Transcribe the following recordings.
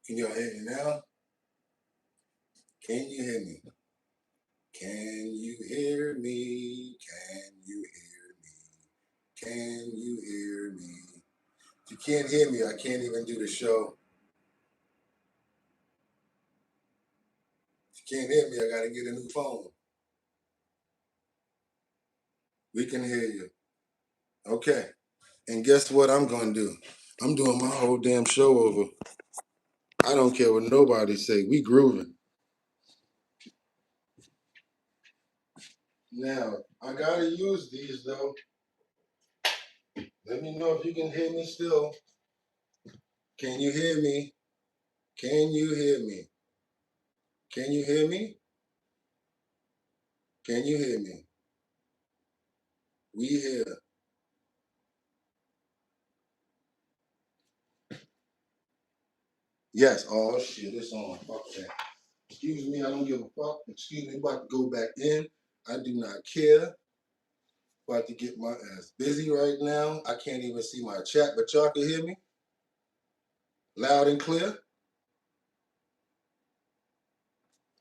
Can y'all hear me now? Can you hear me? Can you hear me? Can you hear me? Can you hear me? If you can't hear me, I can't even do the show. If you can't hear me, I gotta get a new phone. We can hear you. Okay. And guess what I'm gonna do? I'm doing my whole damn show over. I don't care what nobody say. We grooving. Now, I gotta use these though. Let me know if you can hear me still. Can you hear me? Can you hear me? Can you hear me? Can you hear me? We here. Yes. Oh shit, it's on. Fuck that. Excuse me, I don't give a fuck. Excuse me, about to go back in. I do not care. About to get my ass busy right now. I can't even see my chat, but y'all can hear me? Loud and clear?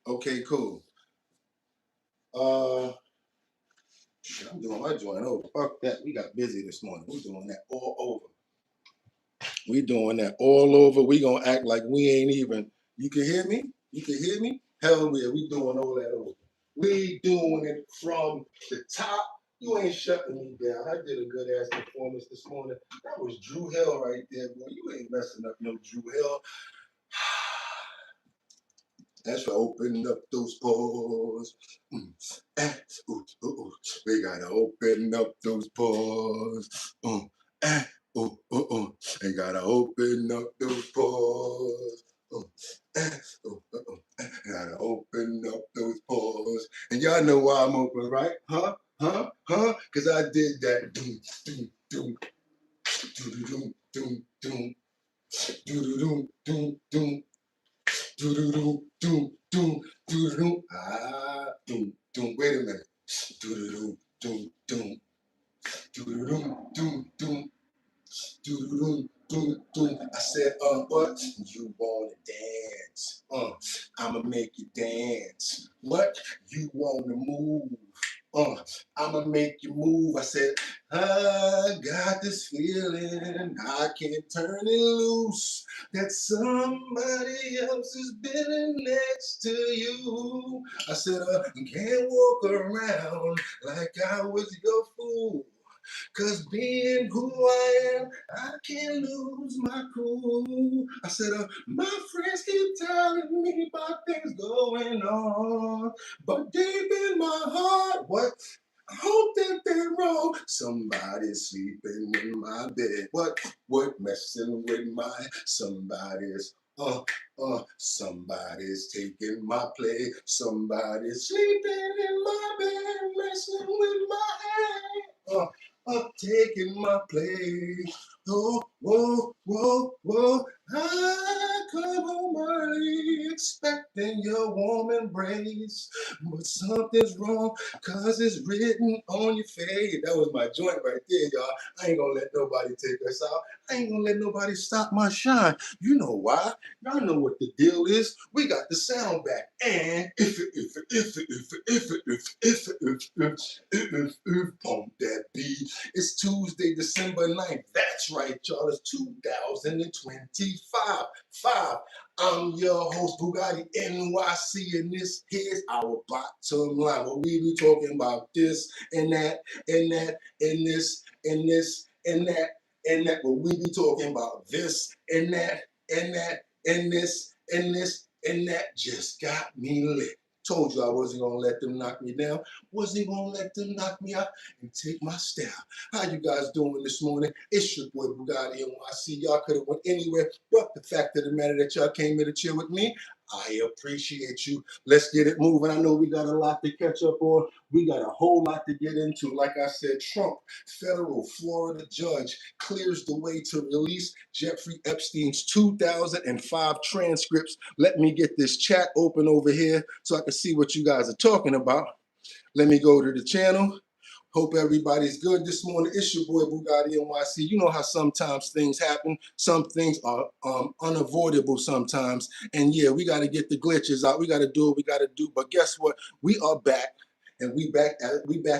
Okay, cool. Shit, I'm doing my joint over. Fuck that. We got busy this morning. We doing that all over. We doing that all over. We gonna act like we ain't even. You can hear me? You can hear me? Hell yeah, we doing all that over. We doing it from the top. You ain't shutting me down. I did a good ass performance this morning. That was Drew Hill right there, boy. You ain't messing up no Drew Hill. That's for opening up those pores. We gotta open up those pores. We gotta open up those pores. Gotta open up those pores. And y'all know why I'm open, right? Huh? Because I did that. Doom, doom, doom. Doom, doom, doom. Doom, doom, doom. Doom, doom, doom, doom. Doom, doom. Wait a minute. Doom, doom, doom. Doom, doom, doom. Doom, doom, doom. I said, what? You wanna dance? I'ma make you dance. What? You wanna move? I'ma make you move. I said, I got this feeling I can't turn it loose. That somebody else is been next to you. I said, can't walk around like I was your fool. Cause being who I am, I can't lose my cool. I said, my friends keep telling me about things going on, but deep in my heart, what? I hope that they're wrong. Somebody's sleeping in my bed. What messing with my somebody's somebody's taking my place. Somebody's sleeping in my bed, messing with my head. Up taking my place. Oh, whoa, whoa, whoa. I come home early expecting your warm embrace. But something's wrong, cause it's written on your face. That was my joint right there, y'all. I ain't gonna let nobody take us out. I ain't gonna let nobody stop my shine. You know why? Y'all know what the deal is. We got the sound back. And if pump that beat. It's Tuesday, December 9th. That's right, y'all. It's 2025. I'm your host, BOOGOTTINYC, and this here's our bottom line. Where we be talking about this and that, and that, and this, and this, and that, and that. Where we be talking about this and that, and that, and this, and this, and that. Just got me lit. Told you I wasn't gonna let them knock me down. Wasn't gonna let them knock me out and take my style. How you guys doing this morning? It's your boy Bugatti NYC. Y'all could have went anywhere, but the fact of the matter that y'all came here to chill with me, I appreciate you. Let's get it moving. I know we got a lot to catch up on. We got a whole lot to get into. Like I said, Trump, federal Florida judge, clears the way to release Jeffrey Epstein's 2005 transcripts. Let me get this chat open over here so I can see what you guys are talking about. Let me go to the channel. Hope everybody's good this morning. It's your boy BOOGOTTINYC. You know how sometimes things happen. Some things are unavoidable sometimes. And yeah, we got to get the glitches out. We got to do what we got to do. But guess what? We are back. And we back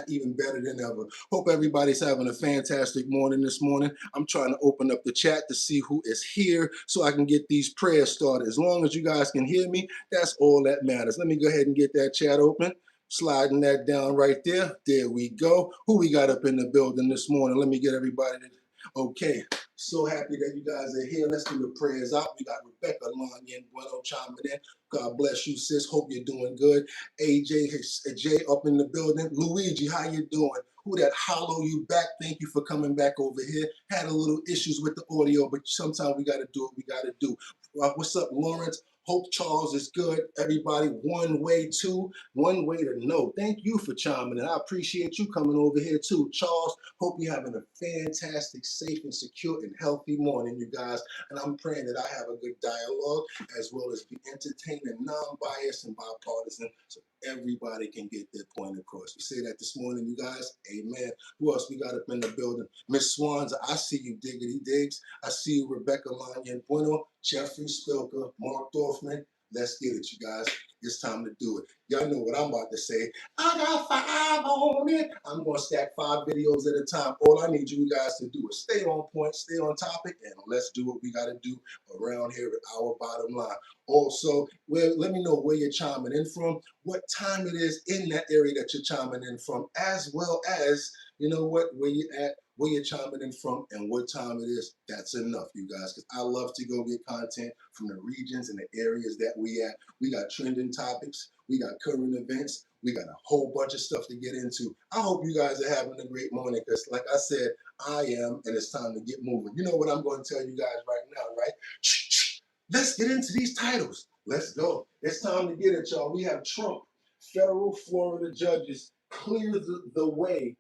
even better than ever. Hope everybody's having a fantastic morning this morning. I'm trying to open up the chat to see who is here so I can get these prayers started. As long as you guys can hear me, that's all that matters. Let me go ahead and get that chat open. Sliding that down right there. There we go. Who we got up in the building this morning? Let me get everybody to, okay. So happy that you guys are here. Let's do the prayers out. We got Rebecca Lanya Bueno chiming in. God bless you, sis. Hope you're doing good. AJ Jay up in the building. Luigi, how you doing? Who that hollow you back? Thank you for coming back over here. Had a little issues with the audio, but sometimes we got to do what we got to do. What's up, Lawrence? Hope Charles is good. Everybody, one way to know. Thank you for chiming in. I appreciate you coming over here too. Charles, hope you're having a fantastic, safe, and secure and healthy morning, you guys. And I'm praying that I have a good dialogue as well as be entertaining, non-biased, and bipartisan so everybody can get their point across. We say that this morning, you guys. Amen. Who else we got up in the building? Miss Swans, I see you, Diggity Diggs. I see you, Rebecca Lanya Bueno, Jeffrey Spilker, Mark Dorfman. Let's get it, you guys. It's time to do it. Y'all know what I'm about to say. I got 5 on it. I'm going to stack 5 videos at a time. All I need you guys to do is stay on point, stay on topic, and let's do what we got to do around here at our bottom line. Also, let me know where you're chiming in from, what time it is in that area that you're chiming in from, as well as, you know what, where you at, where you're chiming in from, and what time it is. That's enough, you guys, because I love to go get content from the regions and the areas that we at. We got trending topics, we got current events, we got a whole bunch of stuff to get into. I hope you guys are having a great morning, because like I said, I am, and it's time to get moving. You know what I'm going to tell you guys right now, right? Let's get into these titles. Let's go. It's time to get it, y'all. We have Trump, federal Florida judges clears the way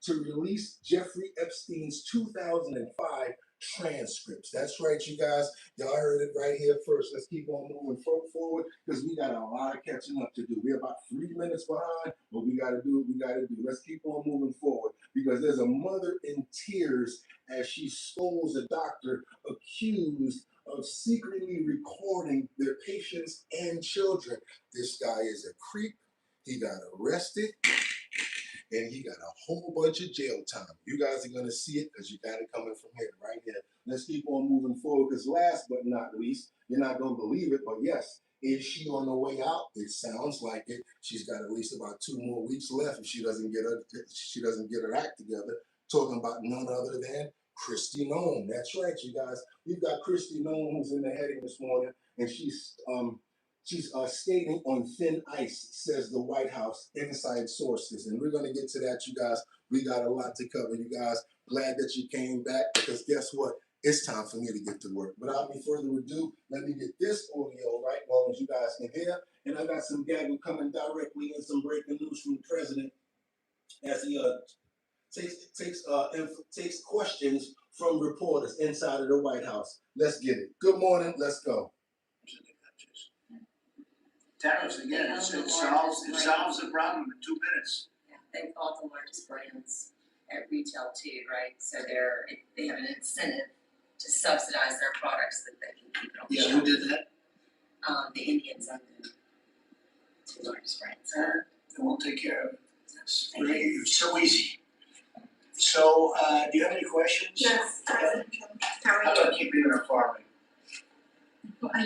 to release Jeffrey Epstein's 2005 transcripts. That's right, you guys. Y'all heard it right here first. Let's keep on moving forward because we got a lot of catching up to do. We're about 3 minutes behind, but we got to do what we got to do. Let's keep on moving forward because there's a mother in tears as she scolds a doctor accused of secretly recording their patients and children. This guy is a creep. He got arrested, and he got a whole bunch of jail time. You guys are going to see it because you got it coming from here, right here. Let's keep on moving forward because last but not least, you're not going to believe it, but yes, is she on the way out? It sounds like it. She's got at least about 2 more weeks left if she doesn't get her act together. Talking about none other than Kristi Noem. That's right, you guys. We've got Kristi Noem who's in the heading this morning, and she's skating on thin ice, says the White House inside sources. And we're going to get to that, you guys. We got a lot to cover, you guys. Glad that you came back because guess what? It's time for me to get to work. Without any further ado, let me get this audio right as long as you guys can hear. And I got some gaggle coming directly in, some breaking news from the president as he takes questions from reporters inside of the White House. Let's get it. Good morning. Let's go. Tariffs again. It solves the problem in 2 minutes. Yeah, they bought the largest brands at retail too, right? So they have an incentive to subsidize their products that they can keep it on the shelf. Yeah, who did that? The Indians own the 2 largest brands. They won't take care of it. It's so easy. So, do you have any questions? Yes, President Trump. How How are you? about keeping it on farming?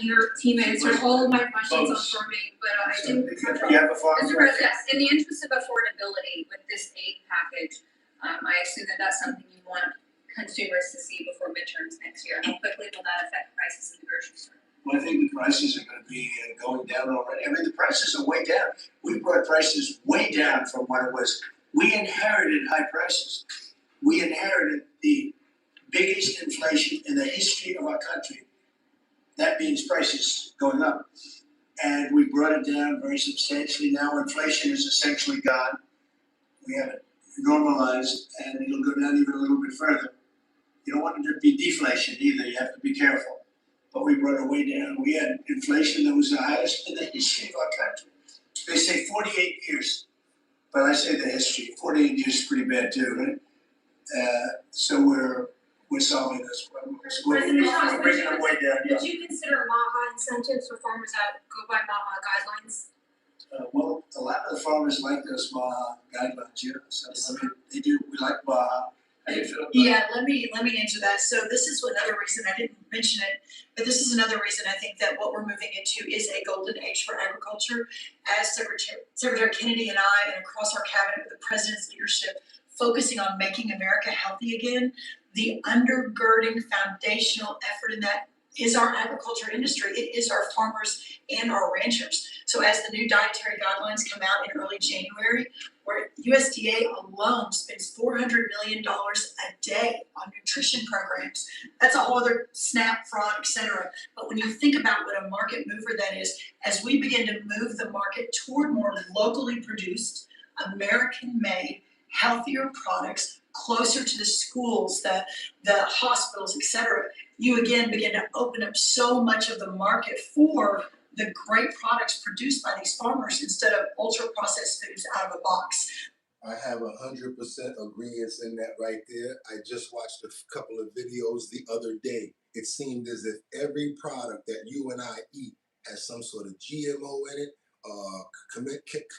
Your team answered all of my questions on farming, but I didn't. You have a farm? Mr. President, yes, in the interest of affordability with this aid package, I assume that that's something you want consumers to see before midterms next year. How quickly will that affect prices in the grocery store? Well, I think the prices are going to be going down already. I mean, the prices are way down. We brought prices way down from what it was. We inherited high prices. We inherited the biggest inflation in the history of our country. That means prices going up. And we brought it down very substantially. Now inflation is essentially gone. We have it normalized, and it'll go down even a little bit further. You don't want it to be deflation either. You have to be careful. But we brought it way down. We had inflation that was the highest in the history of our country. They say 48 years. but I say the history. 48 years is pretty bad too, right? So we're solving this problem. We're bringing them way down. Would you consider MAHA incentives for farmers that go by MAHA guidelines? Well, a lot of the farmers like those MAHA guidelines, yeah. So I mean, they do. We like MAHA. How do you feel about it? Yeah, let me answer that. So this is another reason, I didn't mention it, but this is another reason I think that what we're moving into is a golden age for agriculture. As Secretary Kennedy and I, and across our cabinet with the president's leadership, focusing on making America healthy again, the undergirding foundational effort in that is our agriculture industry. It is our farmers and our ranchers. So as the new dietary guidelines come out in early January, where USDA alone spends $400 million a day on nutrition programs, that's a whole other SNAP, fraud, et cetera. But when you think about what a market mover that is, as we begin to move the market toward more locally produced, American-made, healthier products closer to the schools, the hospitals, et cetera, you again begin to open up so much of the market for the great products produced by these farmers instead of ultra-processed foods out of a box. I have 100% agreement in that right there. I just watched a couple of videos the other day. It seemed as if every product that you and I eat has some sort of GMO in it,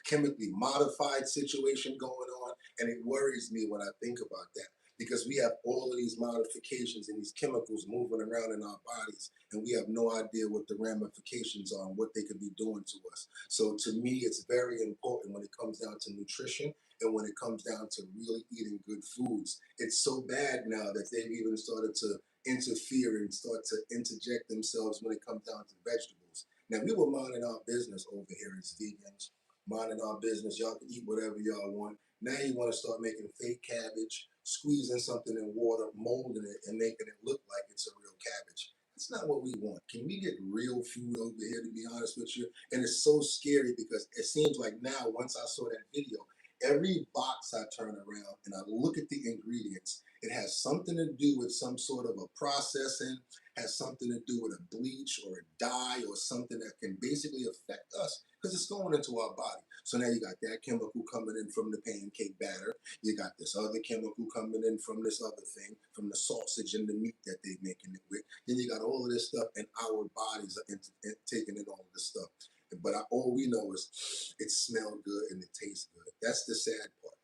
chemically modified situation going on, and it worries me when I think about that, because we have all of these modifications and these chemicals moving around in our bodies, and we have no idea what the ramifications are and what they could be doing to us. So to me, it's very important when it comes down to nutrition and when it comes down to really eating good foods. It's so bad now that they've even started to interfere and start to interject themselves when it comes down to vegetables. Now, we were minding our business over here as vegans, minding our business. Y'all can eat whatever y'all want. Now you want to start making fake cabbage, squeezing something in water, molding it, and making it look like it's a real cabbage. That's not what we want. Can we get real food over here, to be honest with you? And it's so scary because it seems like now, once I saw that video, every box I turn around and I look at the ingredients, it has something to do with some sort of a processing, has something to do with a bleach or a dye or something that can basically affect us because it's going into our body. So now you got that chemical coming in from the pancake batter. You got this other chemical coming in from this other thing, from the sausage and the meat that they're making it with. Then you got all of this stuff, and our bodies are taking in all of this stuff. But all we know is it smells good and it tastes good. That's the sad part.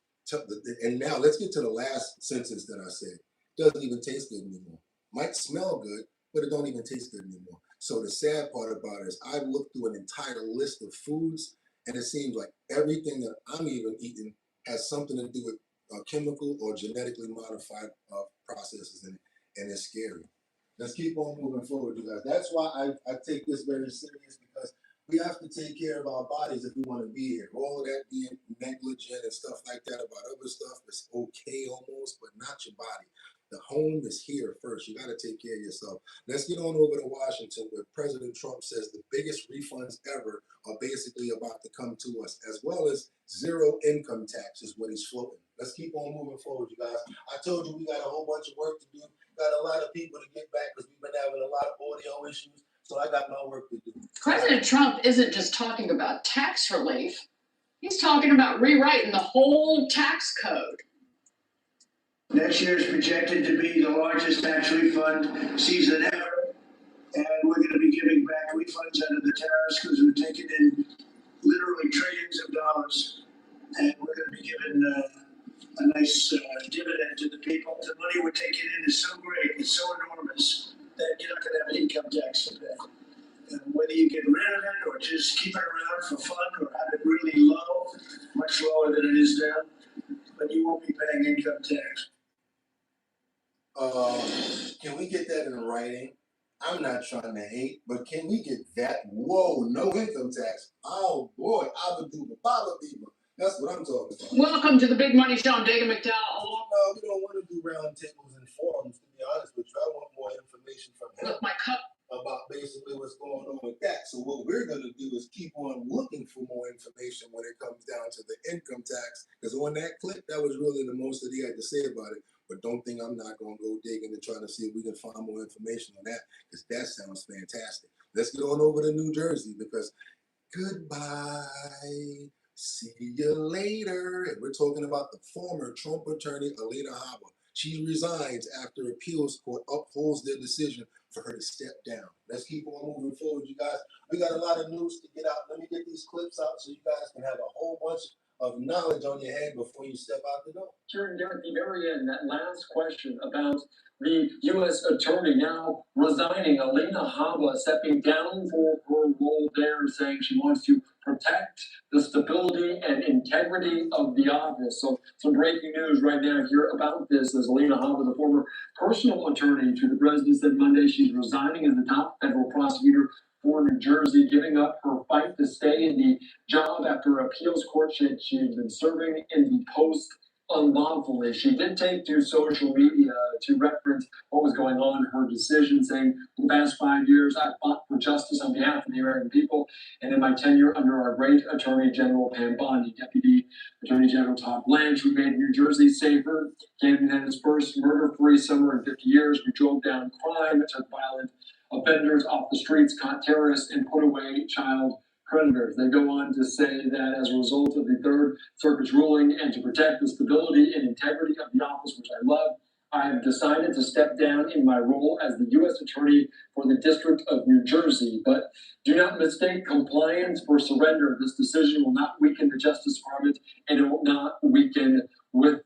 And now let's get to the last sentence that I said. Doesn't even taste good anymore. Might smell good, but it don't even taste good anymore. So the sad part about it is I looked through an entire list of foods, and it seems like everything that I'm even eating has something to do with chemical or genetically modified processes in it, and it's scary. Let's keep on moving forward, you guys. That's why I take this very serious, because we have to take care of our bodies if we want to be here. All of that being negligent and stuff like that about other stuff is okay almost, but not your body. The home is here first. You got to take care of yourself. Let's get on over to Washington, where President Trump says the biggest refunds ever are basically about to come to us, as well as zero income tax is what he's floating. Let's keep on moving forward, you guys. I told you we got a whole bunch of work to do. Got a lot of people to get back because we've been having a lot of audio issues. So I got my work to do. President Trump isn't just talking about tax relief. He's talking about rewriting the whole tax code. Next year is projected to be the largest tax refund season ever. And we're going to be giving back refunds under the tariffs because we're taking in literally trillions of dollars. And we're going to be giving a nice dividend to the people. The money we're taking in is so great, it's so enormous, that you're not going to have income tax to pay. And whether you get rid of it or just keep it around for fun or have it really low, much lower than it is now, but you won't be paying income tax. Can we get that in writing? I'm not trying to hate, but can we get that? Whoa, no income tax. Oh boy, I would do the follow people. That's what I'm talking about. Welcome to the Big Money Show. I'm Dagan McDowell. No, we don't want to do round tables and forums, to be honest with you. I want more information from him Look, my cup. about basically what's going on with that. So what we're going to do is keep on looking for more information when it comes down to the income tax. Because on that clip, that was really the most that he had to say about it. But don't think I'm not going to go digging and try to see if we can find more information on that, because that sounds fantastic. Let's get on over to New Jersey, because goodbye, See you later. And we're talking about the former Trump attorney, Alina Habba. She resigns after appeals court upholds their decision for her to step down. Let's keep on moving forward, you guys. We got a lot of news to get out. Let me get these clips out so you guys can have a whole bunch of knowledge on your head before you step out the door. Turn down at the very end, that last question about the U.S. attorney now resigning, Alina Habba stepping down for her role there, saying she wants to protect the stability and integrity of the office. So some breaking news right now here about this, as Alina Habba, the former personal attorney to the president, said Monday she's resigning as the top federal prosecutor for New Jersey, giving up her fight to stay in the job after appeals court she had been serving in the post unlawfully. She did take to social media to reference what was going on in her decision, saying, for the past 5 years, I fought for justice on behalf of the American people, and in my tenure under our great Attorney General Pam Bondi, Deputy Attorney General Todd Blanche, we made New Jersey safer, gave him his first murder-free summer in 50 years. We drove down crime, took violent offenders off the streets, caught terrorists, and put away child predators. They go on to say that as a result of the Third Circuit's ruling and to protect the stability and integrity of the office, which I love, I have decided to step down in my role as the U.S. Attorney for the District of New Jersey. But do not mistake compliance for surrender. This decision will not weaken the Justice Department, and it will not weaken with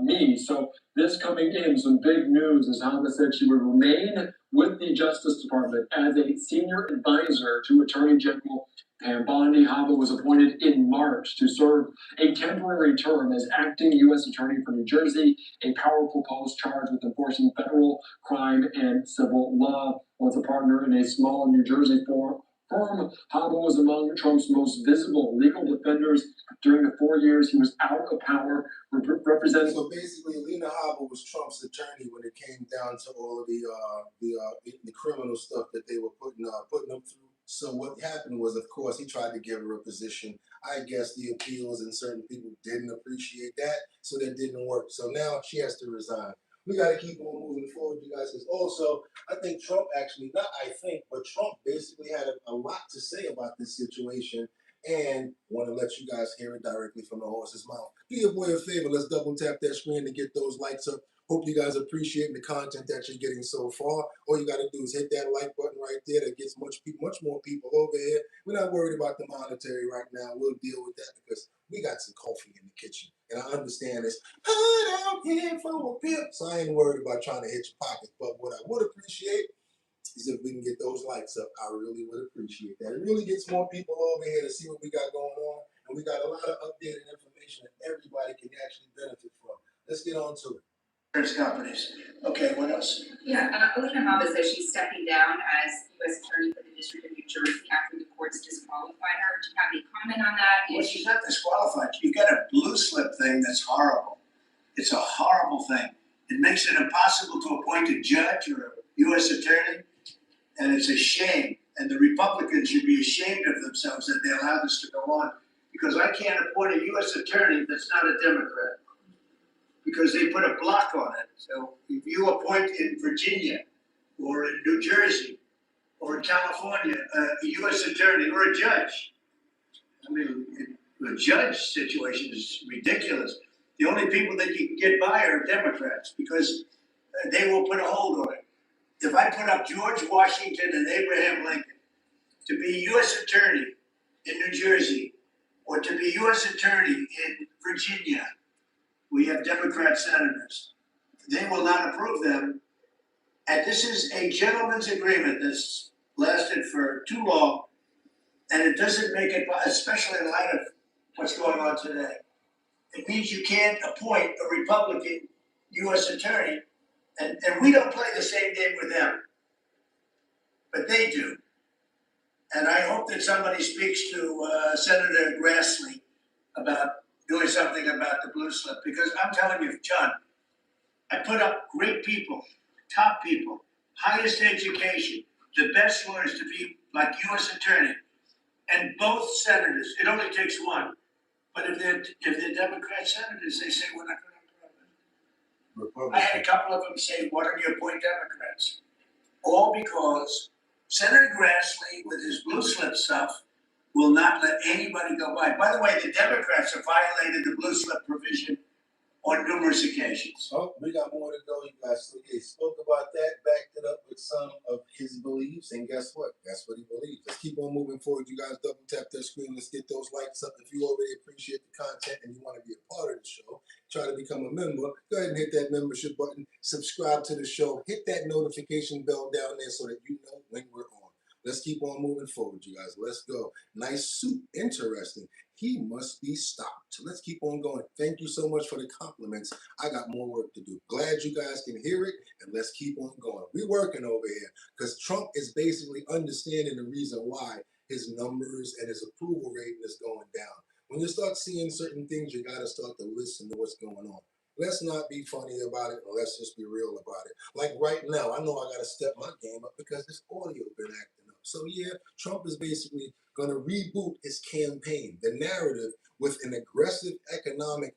me. So this coming in, some big news, as Habba said she would remain with the Justice Department as a senior advisor to Attorney General Pam Bondi. Habba was appointed in March to serve a temporary term as acting U.S. Attorney for New Jersey, a powerful post charged with enforcing federal crime and civil law. Was a partner in a small New Jersey firm. Habba was among Trump's most visible legal defenders during the 4 years he was out of power, representing. So basically, Alina Habba was Trump's attorney when it came down to all of the criminal stuff that they were putting him through. So what happened was, of course, he tried to give her a position. I guess the appeals and certain people didn't appreciate that, so that didn't work. So now she has to resign. We got to keep on moving forward, you guys. Because also, I think Trump actually, not I think, but Trump basically had a lot to say about this situation, and want to let you guys hear it directly from the horse's mouth. Do your boy a favor. Let's double tap that screen to get those likes up. Hope you guys appreciate the content that you're getting so far. All you got to do is hit that like button right there. That gets much more people over here. We're not worried about the monetary right now. We'll deal with that because we got some coffee in the kitchen. And I understand this. Put out here for a pimp. So I ain't worried about trying to hit your pockets. But what I would appreciate is if we can get those likes up. I really would appreciate that. It really gets more people over here to see what we got going on. And we got a lot of updated information that everybody can actually benefit from. Let's get on to it. Companies. Okay, what else? Yeah, Alina Habba says she's stepping down as U.S. Attorney for the District of New Jersey after the courts disqualified her. Do you have any comment on that? Well, she's not disqualified. You got a blue slip thing that's horrible. It's a horrible thing. It makes it impossible to appoint a judge or a U.S. attorney, and it's a shame. And the Republicans should be ashamed of themselves that they allowed this to go on, because I can't appoint a U.S. attorney that's not a Democrat, because they put a block on it. So if you appoint in Virginia or in New Jersey or in California a U.S. attorney or a judge, I mean, the judge situation is ridiculous. The only people that you can get by are Democrats, because they will put a hold on it. If I put up George Washington and Abraham Lincoln to be U.S. attorney in New Jersey or to be U.S. attorney in Virginia, we have Democrat senators. They will not approve them. And this is a gentleman's agreement that's lasted for too long. And it doesn't make it, especially in light of what's going on today. It means you can't appoint a Republican U.S. attorney. And we don't play the same game with them. But they do. And I hope that somebody speaks to Senator Grassley about doing something about the blue slip, because I'm telling you, John, I put up great people, top people, highest education, the best lawyers to be like U.S. attorney, and both senators. It only takes one, but if they're Democrat senators, they say we're not going to approve it. I had a couple of them say, "Why don't you appoint Democrats?" All because Senator Grassley, with his blue slip stuff, will not let anybody go by. By the way, the Democrats have violated the blue slip provision on numerous occasions. Oh, we got more to go, you guys. So he spoke about that, backed it up with some of his beliefs, and guess what? That's what he believes. Let's keep on moving forward. You guys double tap that screen. Let's get those likes up. If you already appreciate the content and you want to be a part of the show, try to become a member, go ahead and hit that membership button, subscribe to the show, hit that notification bell down there so that you know when we're on. Let's keep on moving forward, you guys. Let's go. Nice suit. Interesting. He must be stopped. Let's keep on going. Thank you so much for the compliments. I got more work to do. Glad you guys can hear it, and let's keep on going. We're working over here because Trump is basically understanding the reason why his numbers and his approval rating is going down. When you start seeing certain things, you got to start to listen to what's going on. Let's not be funny about it, and let's just be real about it. Like right now, I know I got to step my game up because this audio been acting up. So yeah, Trump is basically going to reboot his campaign, the narrative with an aggressive economic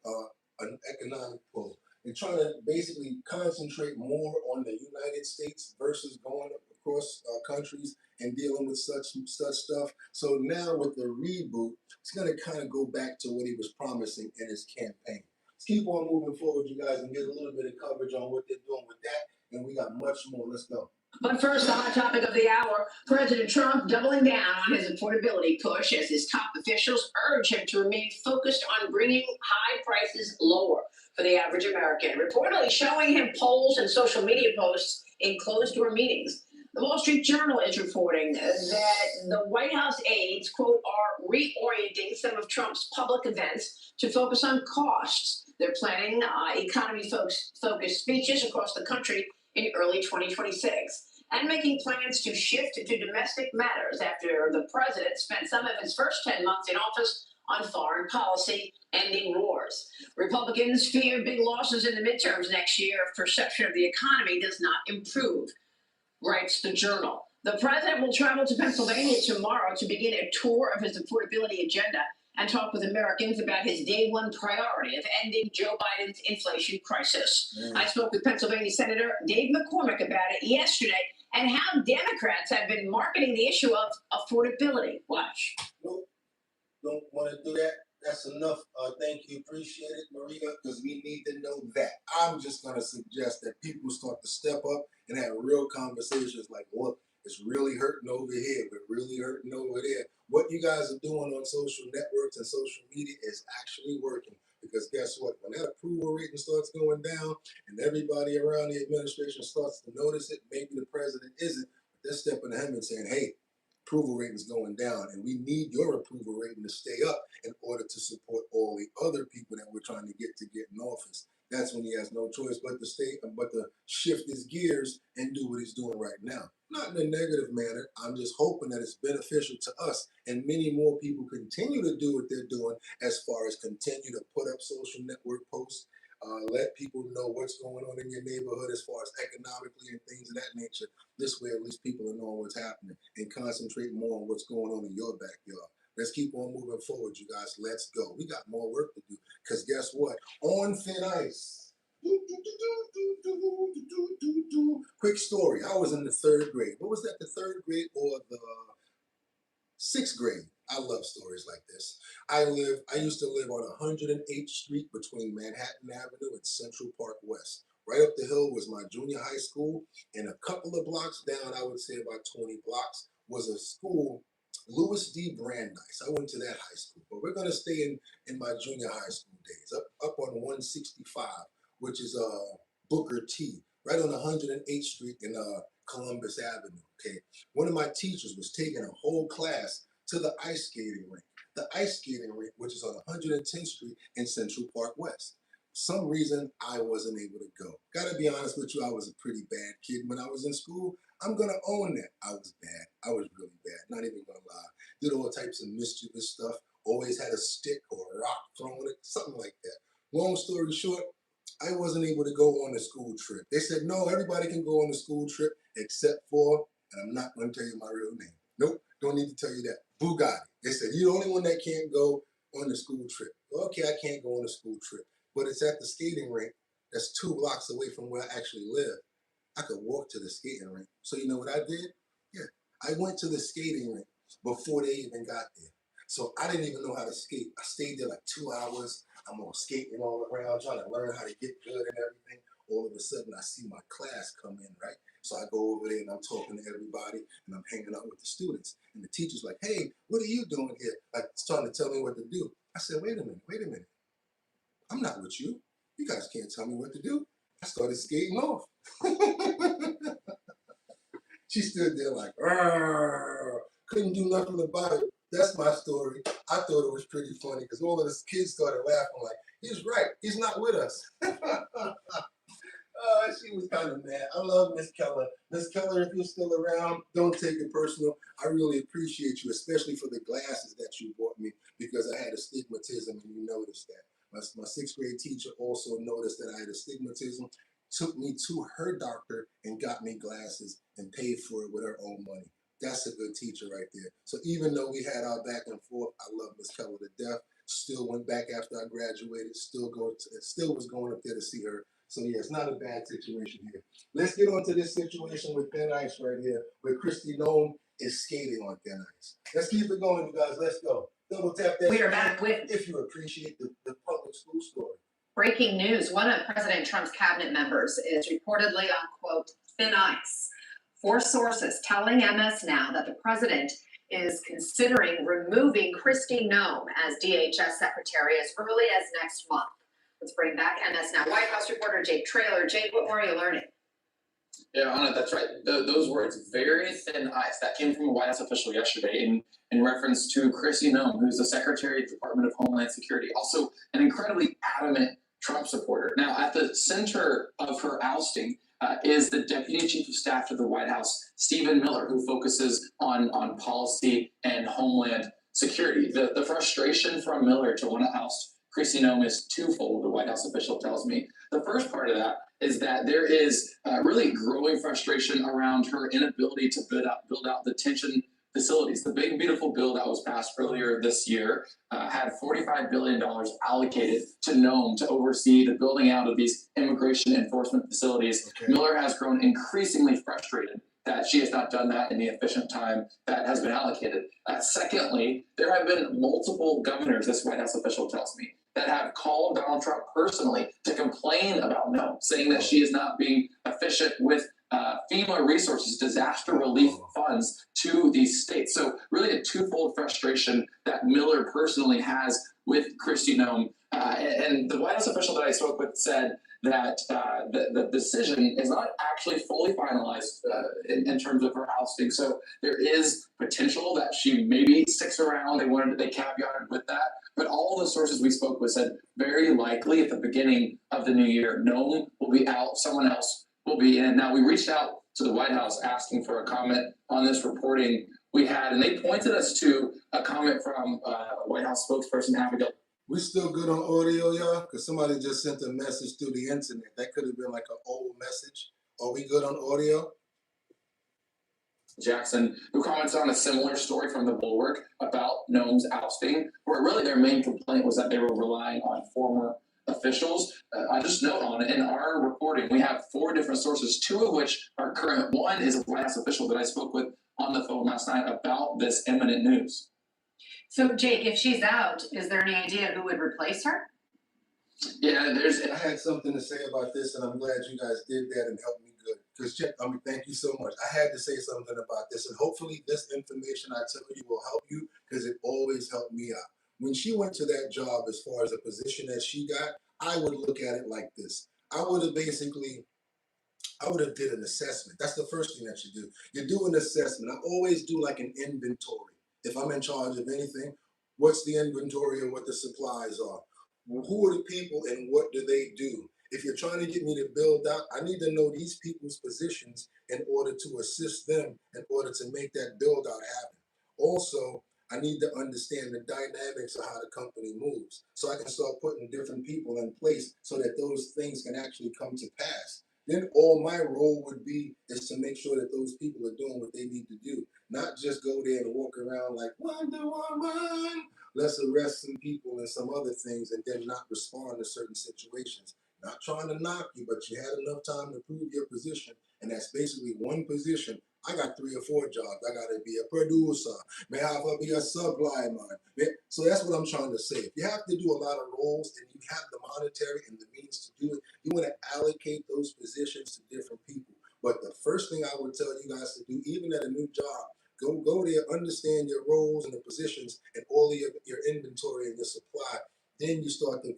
pull, and trying to basically concentrate more on the United States versus going across countries and dealing with such stuff. So now with the reboot, it's going to kind of go back to what he was promising in his campaign. Let's keep on moving forward, you guys, and get a little bit of coverage on what they're doing with that, and we got much more. Let's go. But first, the hot topic of the hour, President Trump doubling down on his affordability push as his top officials urge him to remain focused on bringing high prices lower for the average American, reportedly showing him polls and social media posts in closed-door meetings. The Wall Street Journal is reporting that the White House aides, quote, are reorienting some of Trump's public events to focus on costs. They're planning economy-focused speeches across the country in early 2026, and making plans to shift to domestic matters after the president spent some of his first 10 months in office on foreign policy, ending wars. Republicans fear big losses in the midterms next year if perception of the economy does not improve, writes the Journal. The president will travel to Pennsylvania tomorrow to begin a tour of his affordability agenda and talk with Americans about his day one priority of ending Joe Biden's inflation crisis. I spoke with Pennsylvania Senator Dave McCormick about it yesterday and how Democrats have been marketing the issue of affordability. Watch. Nope, don't want to do that. That's enough. Thank you. Appreciate it, Maria, because we need to know that. I'm just going to suggest that people start to step up and have real conversations like, look, it's really hurting over here, but really hurting over there. What you guys are doing on social networks and social media is actually working. Because guess what? When that approval rating starts going down and everybody around the administration starts to notice it, maybe the president isn't, but they're stepping to him and saying, hey, approval rating is going down, and we need your approval rating to stay up in order to support all the other people that we're trying to get in office. That's when he has no choice but to shift his gears and do what he's doing right now. Not in a negative manner. I'm just hoping that it's beneficial to us, and many more people continue to do what they're doing as far as continue to put up social network posts, let people know what's going on in your neighborhood as far as economically and things of that nature. This way, at least people are knowing what's happening and concentrate more on what's going on in your backyard. Let's keep on moving forward, you guys. Let's go. We got more work to do because guess what? On thin ice. Quick story. I was in the 3rd grade. What was that, the 3rd grade or the 6th grade? I love stories like this. I used to live on 108th Street between Manhattan Avenue and Central Park West. Right up the hill was my junior high school, and a couple of blocks down, I would say about 20 blocks, was a school, Louis D. Brandeis. I went to that high school, but we're gonna stay in my junior high school days, up on 165, which is Booker T, right on 108th Street in Columbus Avenue, okay? One of my teachers was taking a whole class to the ice skating rink. The ice skating rink, which is on 110th Street in Central Park West. For some reason, I wasn't able to go. Gotta be honest with you, I was a pretty bad kid when I was in school. I'm gonna own that. I was bad. I was really bad, not even gonna lie. Did all types of mischievous stuff. Always had a stick or a rock thrown at it, something like that. Long story short, I wasn't able to go on the school trip. They said, no, everybody can go on the school trip except for, and I'm not gonna tell you my real name. Nope, don't need to tell you that. Boogotti. They said, you're the only one that can't go on the school trip. Okay, I can't go on the school trip, but it's at the skating rink that's 2 blocks away from where I actually live. I could walk to the skating rink. So you know what I did? Yeah, I went to the skating rink before they even got there. So I didn't even know how to skate. I stayed there like 2 hours. I'm all skating all around, trying to learn how to get good and everything. All of a sudden, I see my class come in, right? So I go over there and I'm talking to everybody and I'm hanging out with the students. And the teacher's like, hey, what are you doing here? Like, starting to tell me what to do. I said, wait a minute. I'm not with you. You guys can't tell me what to do. I started skating off. She stood there like, couldn't do nothing about it. That's my story. I thought it was pretty funny because all of the kids started laughing like, he's right. He's not with us. She was kind of mad. I love Miss Keller. Miss Keller, if you're still around, don't take it personal. I really appreciate you, especially for the glasses that you bought me because I had astigmatism and you noticed that. My sixth grade teacher also noticed that I had astigmatism, took me to her doctor and got me glasses and paid for it with her own money. That's a good teacher right there. So even though we had our back and forth, I love Miss Keller to death. Still went back after I graduated. Still was going up there to see her. So yeah, it's not a bad situation here. Let's get on to this situation with thin ice right here, where Christy Nome is skating on thin ice. Let's keep it going, you guys. Let's go. Double tap that. We are back with if you appreciate the public school story. Breaking news, one of President Trump's cabinet members is reportedly on, quote, thin ice. 4 sources telling MS Now that the president is considering removing Kristi Noem as DHS secretary as early as next month. Let's bring back MS Now White House reporter Jake Traylor. Jake, what more are you learning? Yeah, Anna, that's right. Those words, very thin ice, that came from a White House official yesterday in reference to Kristi Noem, who's the Secretary of the Department of Homeland Security, also an incredibly adamant Trump supporter. Now, at the center of her ousting is the Deputy Chief of Staff to the White House, Stephen Miller, who focuses on policy and Homeland Security. The frustration from Miller to want to oust Kristi Noem is twofold, the White House official tells me. The first part of that is that there is really growing frustration around her inability to build out detention facilities. The big, beautiful bill that was passed earlier this year had $45 billion allocated to Noem to oversee the building out of these immigration enforcement facilities. Okay. Miller has grown increasingly frustrated that she has not done that in the efficient time that has been allocated. Secondly, there have been multiple governors, this White House official tells me, that have called Donald Trump personally to complain about Noem, saying that she is not being efficient with FEMA resources, disaster relief funds to these states. So really a twofold frustration that Miller personally has with Kristi Noem. And the White House official that I spoke with said that the decision is not actually fully finalized in terms of her ousting. So there is potential that she maybe sticks around. They caveated with that. But all the sources we spoke with said very likely at the beginning of the new year, Noem will be out, someone else will be in. Now, we reached out to the White House asking for a comment on this reporting we had, and they pointed us to a comment from White House spokesperson Abigail. We still good on audio, y'all? Because somebody just sent a message through the internet. That could have been like an old message. Are we good on audio? Jackson, who comments on a similar story from the Bulwark about Noem's ousting, where really their main complaint was that they were relying on former officials. I just note on it, in our reporting, we have 4 different sources, 2 of which are current. One is a White House official that I spoke with on the phone last night about this imminent news. So, Jake, if she's out, is there any idea who would replace her? Yeah, I had something to say about this, and I'm glad you guys did that and helped me good. Because, thank you so much. I had to say something about this, and hopefully this information I tell you will help you, because it always helped me out. When she went to that job, as far as the position that she got, I would look at it like this. I would have did an assessment. That's the first thing that you do. You do an assessment. I always do like an inventory. If I'm in charge of anything, what's the inventory and what the supplies are? Who are the people and what do they do? If you're trying to get me to build out, I need to know these people's positions in order to assist them in order to make that build out happen. Also, I need to understand the dynamics of how the company moves so I can start putting different people in place so that those things can actually come to pass. Then all my role would be is to make sure that those people are doing what they need to do, not just go there and walk around like Wonder Woman. Let's arrest some people and some other things and then not respond to certain situations. Not trying to knock you, but you had enough time to prove your position, and that's basically one position I got 3 or 4 jobs. I gotta be a producer. May I be a supply man. So that's what I'm trying to say. If you have to do a lot of roles and you have the monetary and the means to do it, you want to allocate those positions to different people. But the first thing I would tell you guys to do, even at a new job, go there, understand your roles and the positions and all of your inventory and your supply. Then you start to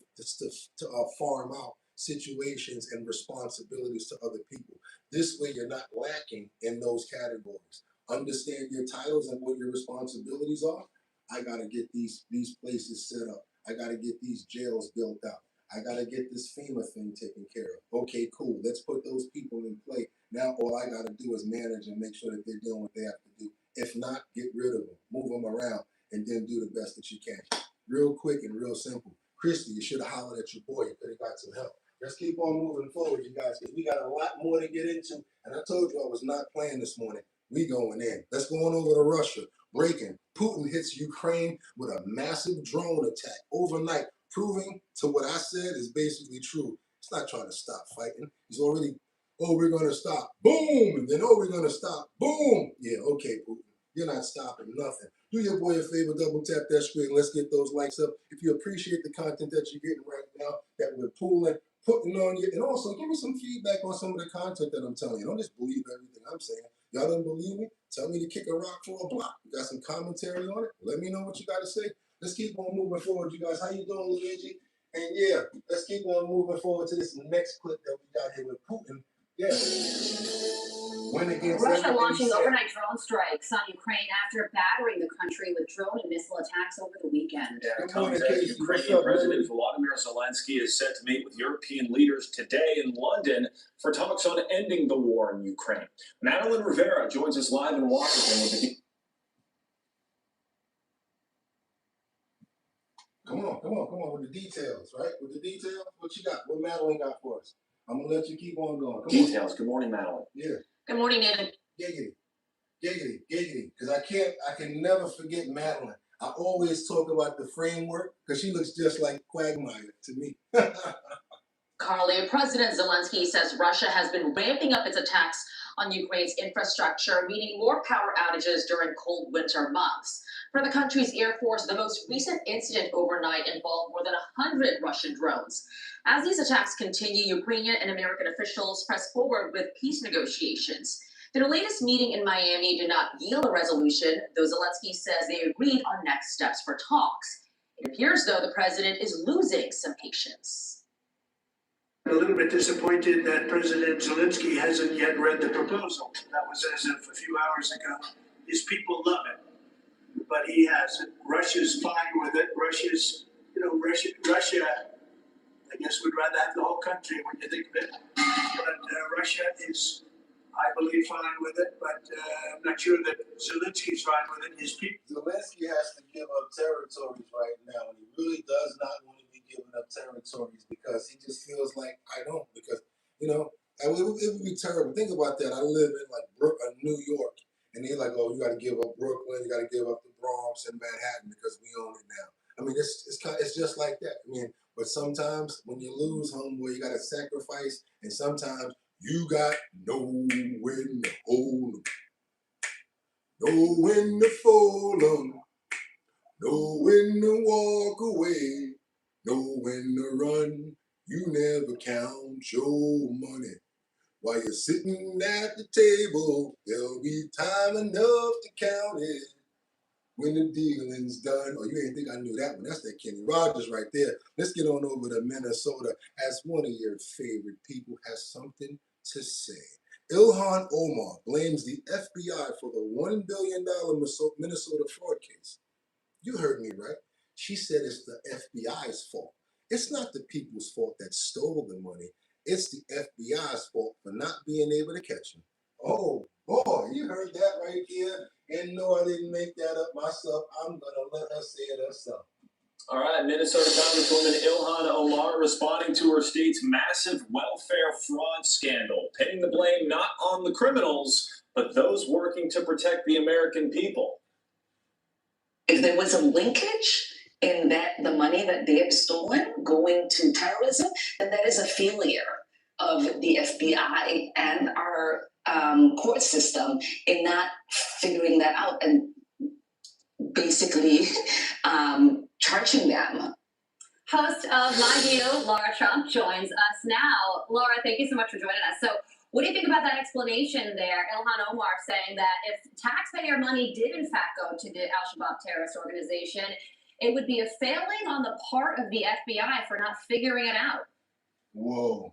farm out situations and responsibilities to other people. This way you're not lacking in those categories. Understand your titles and what your responsibilities are. I gotta get these places set up. I gotta get these jails built out. I gotta get this FEMA thing taken care of. Okay, cool. Let's put those people in play. Now all I gotta do is manage and make sure that they're doing what they have to do. If not, get rid of them, move them around, and then do the best that you can. Real quick and real simple. Christy, you should have hollered at your boy. You could have got some help. Let's keep on moving forward, you guys, because we got a lot more to get into. And I told you I was not playing this morning. We going in. Let's go on over to Russia. Breaking. Putin hits Ukraine with a massive drone attack overnight, proving to what I said is basically true. He's not trying to stop fighting. He's already, oh, we're going to stop. Boom. And then, oh, we're going to stop. Boom. Yeah, okay, Putin. You're not stopping nothing. Do your boy a favor, double tap that screen. Let's get those likes up. If you appreciate the content that you're getting right now, that we're pulling, putting on you, and also give me some feedback on some of the content that I'm telling you. Don't just believe everything I'm saying. Y'all don't believe me? Tell me to kick a rock for a block. You got some commentary on it? Let me know what you got to say. Let's keep on moving forward, you guys. How you doing, Luigi? And yeah, let's keep on moving forward to this next clip that we got here with Putin. Yeah. Russia launching overnight drone strikes on Ukraine after battering the country with drone and missile attacks over the weekend. Yeah, comes as Ukrainian President Volodymyr Zelensky is set to meet with European leaders today in London for talks on ending the war in Ukraine. Madeline Rivera joins us live in Washington with the... Come on with the details, right? With the details, what you got? What Madeline got for us? I'm gonna let you keep on going. Details. Good morning, Madeline. Yeah. Good morning, Nathan. Giggity, because I can never forget Madeline. I always talk about the framework because she looks just like Quagmire to me. Carly, President Zelensky says Russia has been ramping up its attacks on Ukraine's infrastructure, meaning more power outages during cold winter months. For the country's Air Force, the most recent incident overnight involved more than 100 Russian drones. As these attacks continue, Ukrainian and American officials press forward with peace negotiations. Their latest meeting in Miami did not yield a resolution, though Zelensky says they agreed on next steps for talks. It appears, though, the president is losing some patience. I'm a little bit disappointed that President Zelensky hasn't yet read the proposal. That was as of a few hours ago. His people love it, but he hasn't. Russia's fine with it. Russia, I guess, would rather have the whole country when you think of it. But Russia is, I believe, fine with it, but I'm not sure that Zelensky's fine with it. His people. Zelensky has to give up territories right now, and he really does not want to be giving up territories because he just feels like I don't. Because, it would be terrible. Think about that. I live in New York, and they're like, oh, you got to give up Brooklyn, you got to give up the Bronx and Manhattan because we own it now. I mean, it's just like that. I mean, but sometimes when you lose, homeboy, you got to sacrifice, and sometimes you got know when to hold 'em, know when to fold 'em, know when to walk away, know when to run. You never count your money. While you're sitting at the table, there'll be time enough to count it when the dealing's done. Oh, you ain't think I knew that one. That's that Kenny Rogers right there. Let's get on over to Minnesota as one of your favorite people has something to say. Ilhan Omar blames the FBI for the $1 billion Minnesota fraud case. You heard me right. She said it's the FBI's fault. It's not the people's fault that stole the money. It's the FBI's fault for not being able to catch him. Oh, boy, you heard that right here. And no, I didn't make that up myself. I'm going to let her say it herself. All right, Minnesota Congresswoman Ilhan Omar responding to her state's massive welfare fraud scandal, pinning the blame not on the criminals, but those working to protect the American people. If there was a linkage in that the money that they have stolen going to terrorism, then that is a failure of the FBI and our court system and not figuring that out and basically charging them. Host of My View, Laura Trump, joins us now. Laura, thank you so much for joining us. So what do you think about that explanation there? Ilhan Omar saying that if taxpayer money did in fact go to the Al-Shabaab terrorist organization, it would be a failing on the part of the FBI for not figuring it out. Whoa.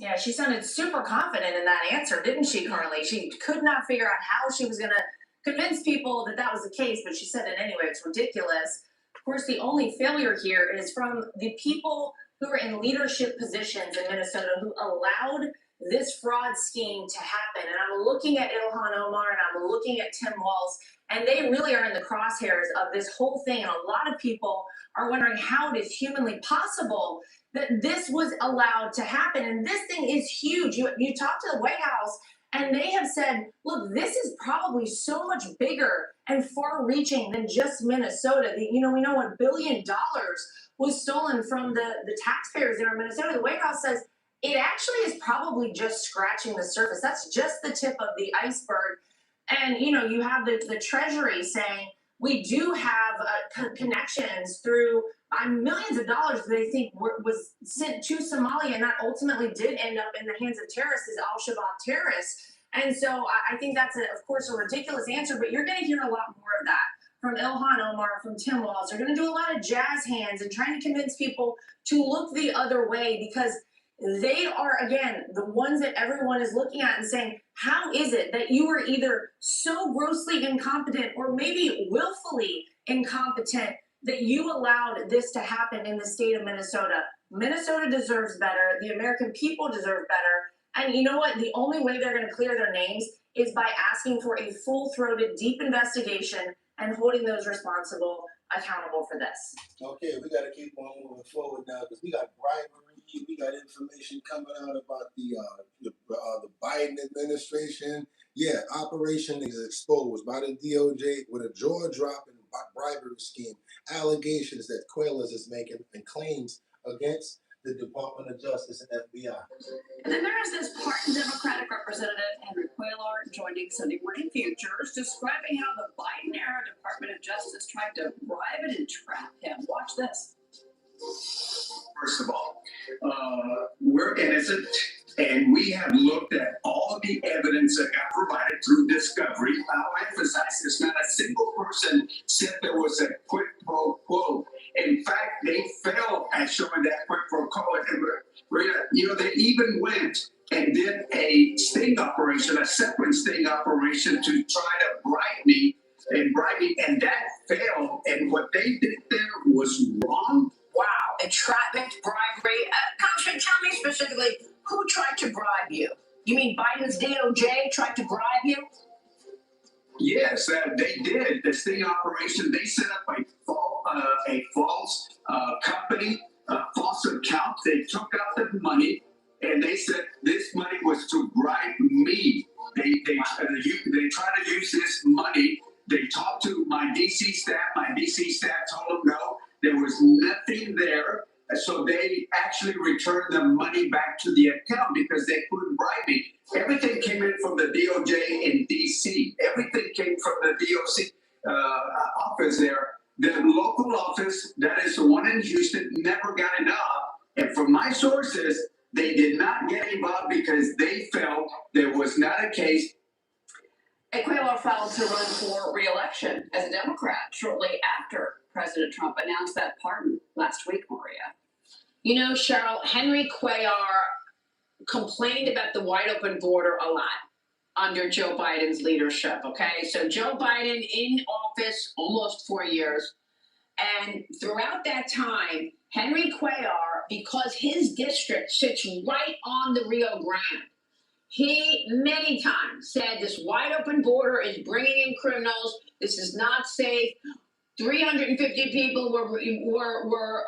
Yeah, she sounded super confident in that answer, didn't she, Carly? She could not figure out how she was going to convince people that that was the case, but she said it anyway. It's ridiculous. Of course, the only failure here is from the people who are in leadership positions in Minnesota who allowed this fraud scheme to happen. And I'm looking at Ilhan Omar and I'm looking at Tim Walz, and they really are in the crosshairs of this whole thing. And a lot of people are wondering how it is humanly possible that this was allowed to happen. And this thing is huge. You talk to the White House, and they have said, look, this is probably so much bigger and far-reaching than just Minnesota. We know $1 billion was stolen from the taxpayers in Minnesota. The White House says it actually is probably just scratching the surface. That's just the tip of the iceberg. And, you have the Treasury saying we do have connections through millions of dollars that they think was sent to Somalia and that ultimately did end up in the hands of terrorists as Al-Shabaab terrorists. And so I think that's, of course, a ridiculous answer, but you're going to hear a lot more of that from Ilhan Omar, from Tim Walz. They're going to do a lot of jazz hands and trying to convince people to look the other way because they are, again, the ones that everyone is looking at and saying, how is it that you are either so grossly incompetent or maybe willfully incompetent that you allowed this to happen in the state of Minnesota? Minnesota deserves better. The American people deserve better. And you know what? The only way they're going to clear their names is by asking for a full-throated, deep investigation and holding those responsible accountable for this. Okay, we got to keep on moving forward now because we got bribery. We got information coming out about the Biden administration. Yeah, operation is exposed by the DOJ with a jaw-dropping bribery scheme, allegations that Cuellar is making, and claims against the Department of Justice and FBI. And then there is this pardoned Democratic Representative Henry Cuellar joining Sunday Morning Futures, describing how the Biden-era Department of Justice tried to bribe and entrap him. Watch this. First of all, we're innocent, and we have looked at all the evidence that got provided through discovery. I'll emphasize this, not a single person said there was a quid pro quo. In fact, they failed at showing that quid pro quo. And they even went and did a sting operation, a separate sting operation to try to bribe me, and that failed. And what they did there was wrong. Wow, entrapment, bribery. Congressman, tell me specifically, who tried to bribe you? You mean Biden's DOJ tried to bribe you? Yes, they did. The sting operation, they set up a false company, false account. They took out the money, and they said this money was to bribe me. They tried to use this money. They talked to my DC staff. My DC staff told them no. There was nothing there, so they actually returned the money back to the account because they couldn't bribe me. Everything came in from the DOJ in D.C. Everything came from the DOC office there. The local office, that is the one in Houston, never got enough. And from my sources, they did not get involved because they felt there was not a case. And Cuellar filed to run for re-election as a Democrat shortly after President Trump announced that pardon last week, Maria. Cheryl, Henry Cuellar complained about the wide open border a lot under Joe Biden's leadership, okay? So Joe Biden in office almost 4 years. And throughout that time, Henry Cuellar, because his district sits right on the Rio Grande, he many times said this wide open border is bringing in criminals. This is not safe. 350 people were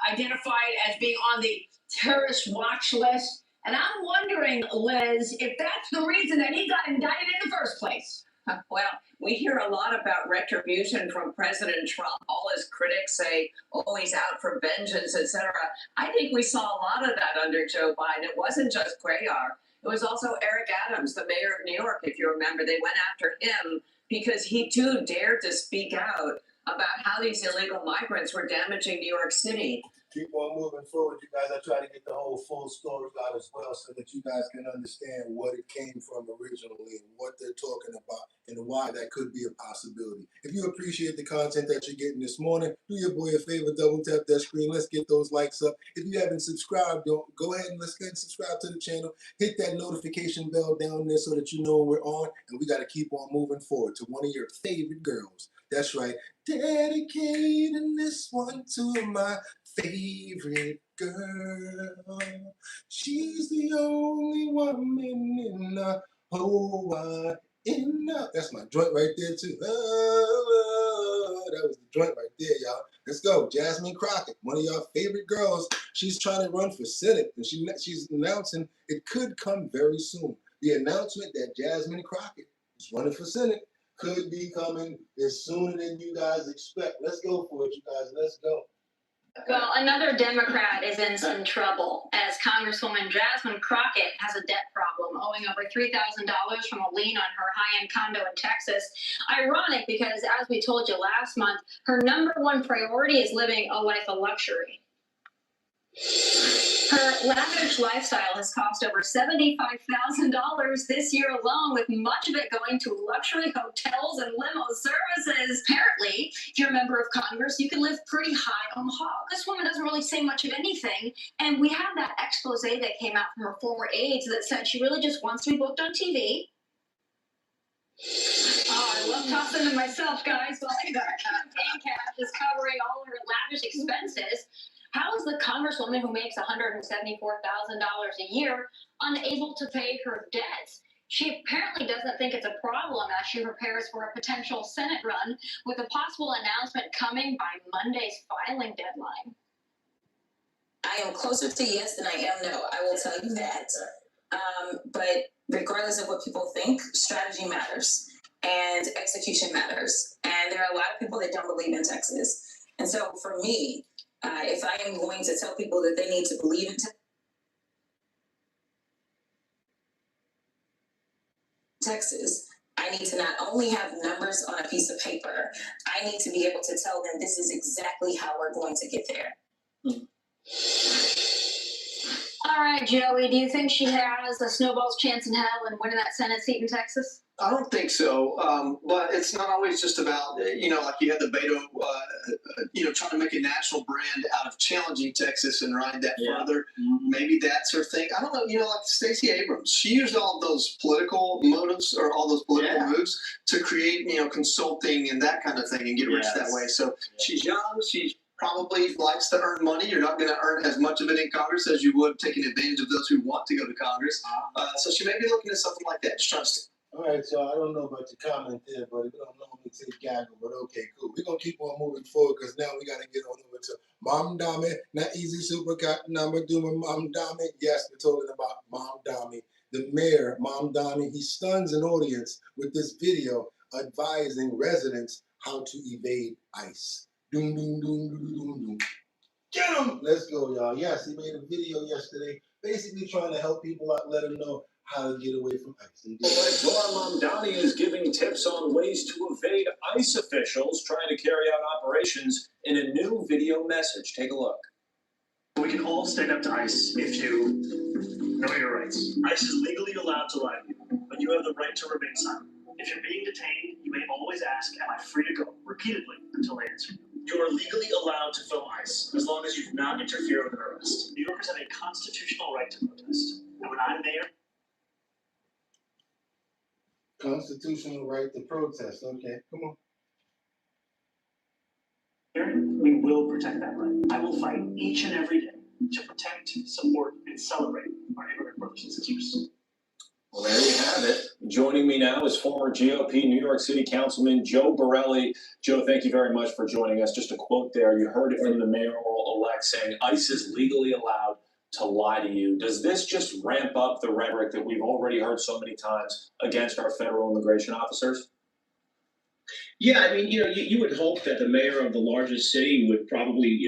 identified as being on the terrorist watch list. And I'm wondering, Liz, if that's the reason that he got indicted in the first place. Well, we hear a lot about retribution from President Trump. All his critics say, oh, he's out for vengeance, etc. I think we saw a lot of that under Joe Biden. It wasn't just Cuellar. It was also Eric Adams, the mayor of New York, if you remember. They went after him because he too dared to speak out about how these illegal migrants were damaging New York City. Keep on moving forward, you guys. I try to get the whole full story out as well so that you guys can understand what it came from originally and what they're talking about and why that could be a possibility. If you appreciate the content that you're getting this morning, do your boy a favor, double tap that screen. Let's get those likes up. If you haven't subscribed, go ahead and let's go ahead and subscribe to the channel. Hit that notification bell down there so that you know when we're on, and we got to keep on moving forward to one of your favorite girls. That's right, dedicating this one to my favorite girl. She's the only woman in the whole wide enough. That's my joint right there too. Oh, that was the joint right there, y'all. Let's go. Jasmine Crockett, one of y'all favorite girls. She's trying to run for Senate, and she's announcing it could come very soon. The announcement that Jasmine Crockett is running for Senate could be coming as soon than you guys expect. Let's go for it, you guys. Let's go. Well, another Democrat is in some trouble as Congresswoman Jasmine Crockett has a debt problem, owing over $3,000 from a lien on her high-end condo in Texas. Ironic because, as we told you last month, her #1 priority is living a life of luxury. Her lavish lifestyle has cost over $75,000 this year alone, with much of it going to luxury hotels and limo services. Apparently, if you're a member of Congress, you can live pretty high on the hog. This woman doesn't really say much of anything, and we have that expose that came out from her former aides that said she really just wants to be booked on TV. Oh, I love tossing to myself, guys. Well, I got campaign cash is covering all of her lavish expenses. How is the Congresswoman who makes $174,000 a year unable to pay her debts? She apparently doesn't think it's a problem as she prepares for a potential Senate run, with a possible announcement coming by Monday's filing deadline. I am closer to yes than I am no. I will tell you that. But regardless of what people think, strategy matters and execution matters. And there are a lot of people that don't believe in Texas. And so for me, if I am going to tell people that they need to believe in Texas, I need to not only have numbers on a piece of paper, I need to be able to tell them this is exactly how we're going to get there. All right, Joey, do you think she has a snowball's chance in hell in winning that Senate seat in Texas? I don't think so, but it's not always just about, like you had the Beto, trying to make a national brand out of challenging Texas and ride that further. Maybe that's her thing. I don't know, like Stacey Abrams, she used all those political motives or all those political moves to create, consulting and that kind of thing and get rich that way. So she's young, she's probably likes to earn money. You're not going to earn as much of it in Congress as you would taking advantage of those who want to go to Congress. So she may be looking at something like that. Just trust it. All right, so I don't know about your comment there, but we don't normally take gaggle, but okay, cool. We're going to keep on moving forward because now we got to get on over to Mom Dami, not easy super cat number doing Mom Dami. Yes, we're talking about Mom Dami. The mayor, Mom Dami, he stuns an audience with this video advising residents how to evade ICE. Doom, doom, doom, doom, doom, doom. Get him! Let's go, y'all. Yes, he made a video yesterday basically trying to help people out, let them know how to get away from ICE. Laura Mamdani is giving tips on ways to evade ICE officials trying to carry out operations in a new video message. Take a look. We can all stand up to ICE if you know your rights. ICE is legally allowed to lie to you, but you have the right to remain silent. If you're being detained, you may always ask, am I free to go? Repeatedly until they answer you. You are legally allowed to film ICE as long as you do not interfere with an arrest. New Yorkers have a constitutional right to protest. And when I'm there, constitutional right to protest. Okay, come on. we will protect that right. I will fight each and every day to protect, support, and celebrate our immigrant brothers and sisters. Well, there you have it. Joining me now is former GOP New York City Councilman Joe Borelli. Joe, thank you very much for joining us. Just a quote there. You heard it from the mayoral-elect saying ICE is legally allowed to lie to you. Does this just ramp up the rhetoric that we've already heard so many times against our federal immigration officers? Yeah, I mean, you would hope that the mayor of the largest city would probably,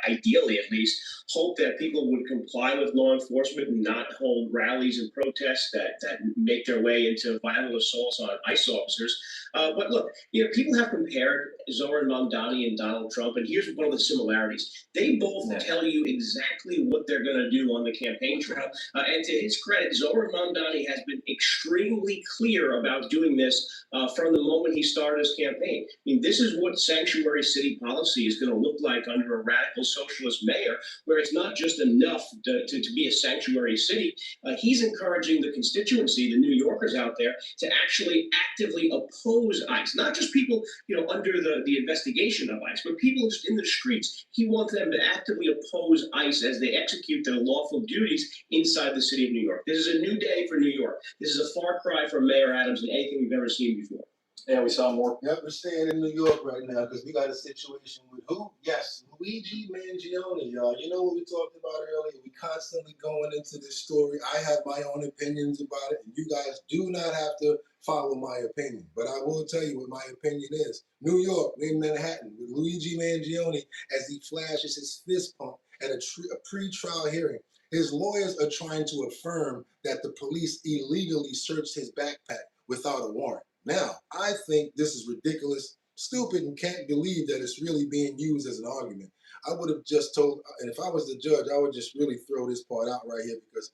ideally at least, hope that people would comply with law enforcement and not hold rallies and protests that make their way into violent assaults on ICE officers. But look, people have compared Zoran Mamdani and Donald Trump, and here's one of the similarities. They both tell you exactly what they're going to do on the campaign trail. And to his credit, Zoran Mamdani has been extremely clear about doing this from the moment he started his campaign. I mean, this is what sanctuary city policy is going to look like under a radical socialist mayor, where it's not just enough to be a sanctuary city. He's encouraging the constituency, the New Yorkers out there, to actually actively oppose ICE. Not just people, under the investigation of ICE, but people just in the streets. He wants them to actively oppose ICE as they execute their lawful duties inside the city of New York. This is a new day for New York. This is a far cry from Mayor Adams than anything we've ever seen before. Yeah, we saw more. Yep, we're staying in New York right now because we got a situation with who? Yes, Luigi Mangione, y'all. You know what we talked about earlier? We constantly going into this story. I have my own opinions about it, and you guys do not have to follow my opinion. But I will tell you what my opinion is. New York, in Manhattan, with Luigi Mangione as he flashes his fist pump at a pre-trial hearing. His lawyers are trying to affirm that the police illegally searched his backpack without a warrant. Now, I think this is ridiculous, stupid, and can't believe that it's really being used as an argument. I would have just told, and if I was the judge, I would just really throw this part out right here because,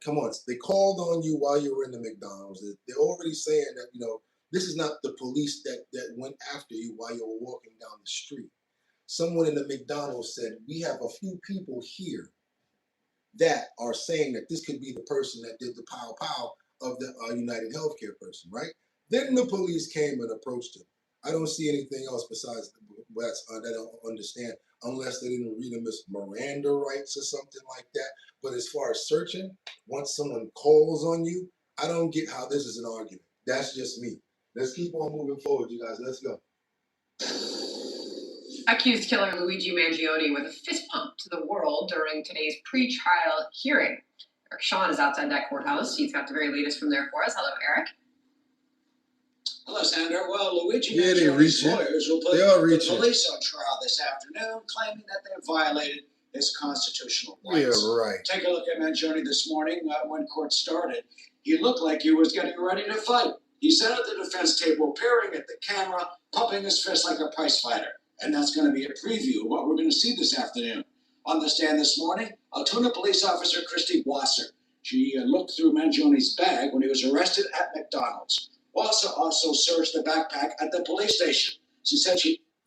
come on, they called on you while you were in the McDonald's. They're already saying that, this is not the police that went after you while you were walking down the street. Someone in the McDonald's said, we have a few people here that are saying that this could be the person that did the pow of the United Healthcare person, right? Then the police came and approached him. I don't see anything else besides that I don't understand, unless they didn't read him as Miranda rights or something like that. But as far as searching, once someone calls on you, I don't get how this is an argument. That's just me. Let's keep on moving forward, you guys. Let's go. Accused killer Luigi Mangione with a fist pump to the world during today's pre-trial hearing. Eric Sean is outside that courthouse. He's got the very latest from there for us. Hello, Eric. Hello, Sandra. Well, Luigi Mangione lawyers will put the police on trial this afternoon, claiming that they violated his constitutional rights. Yeah, right. Take a look at Mangione this morning when court started. He looked like he was getting ready to fight. He sat at the defense table, peering at the camera, pumping his fist like a prize fighter. And that's going to be a preview of what we're going to see this afternoon. On the stand this morning, Altoona police officer Christy Wasser. She looked through Mangione's bag when he was arrested at McDonald's. Wasser also searched the backpack at the police station. She said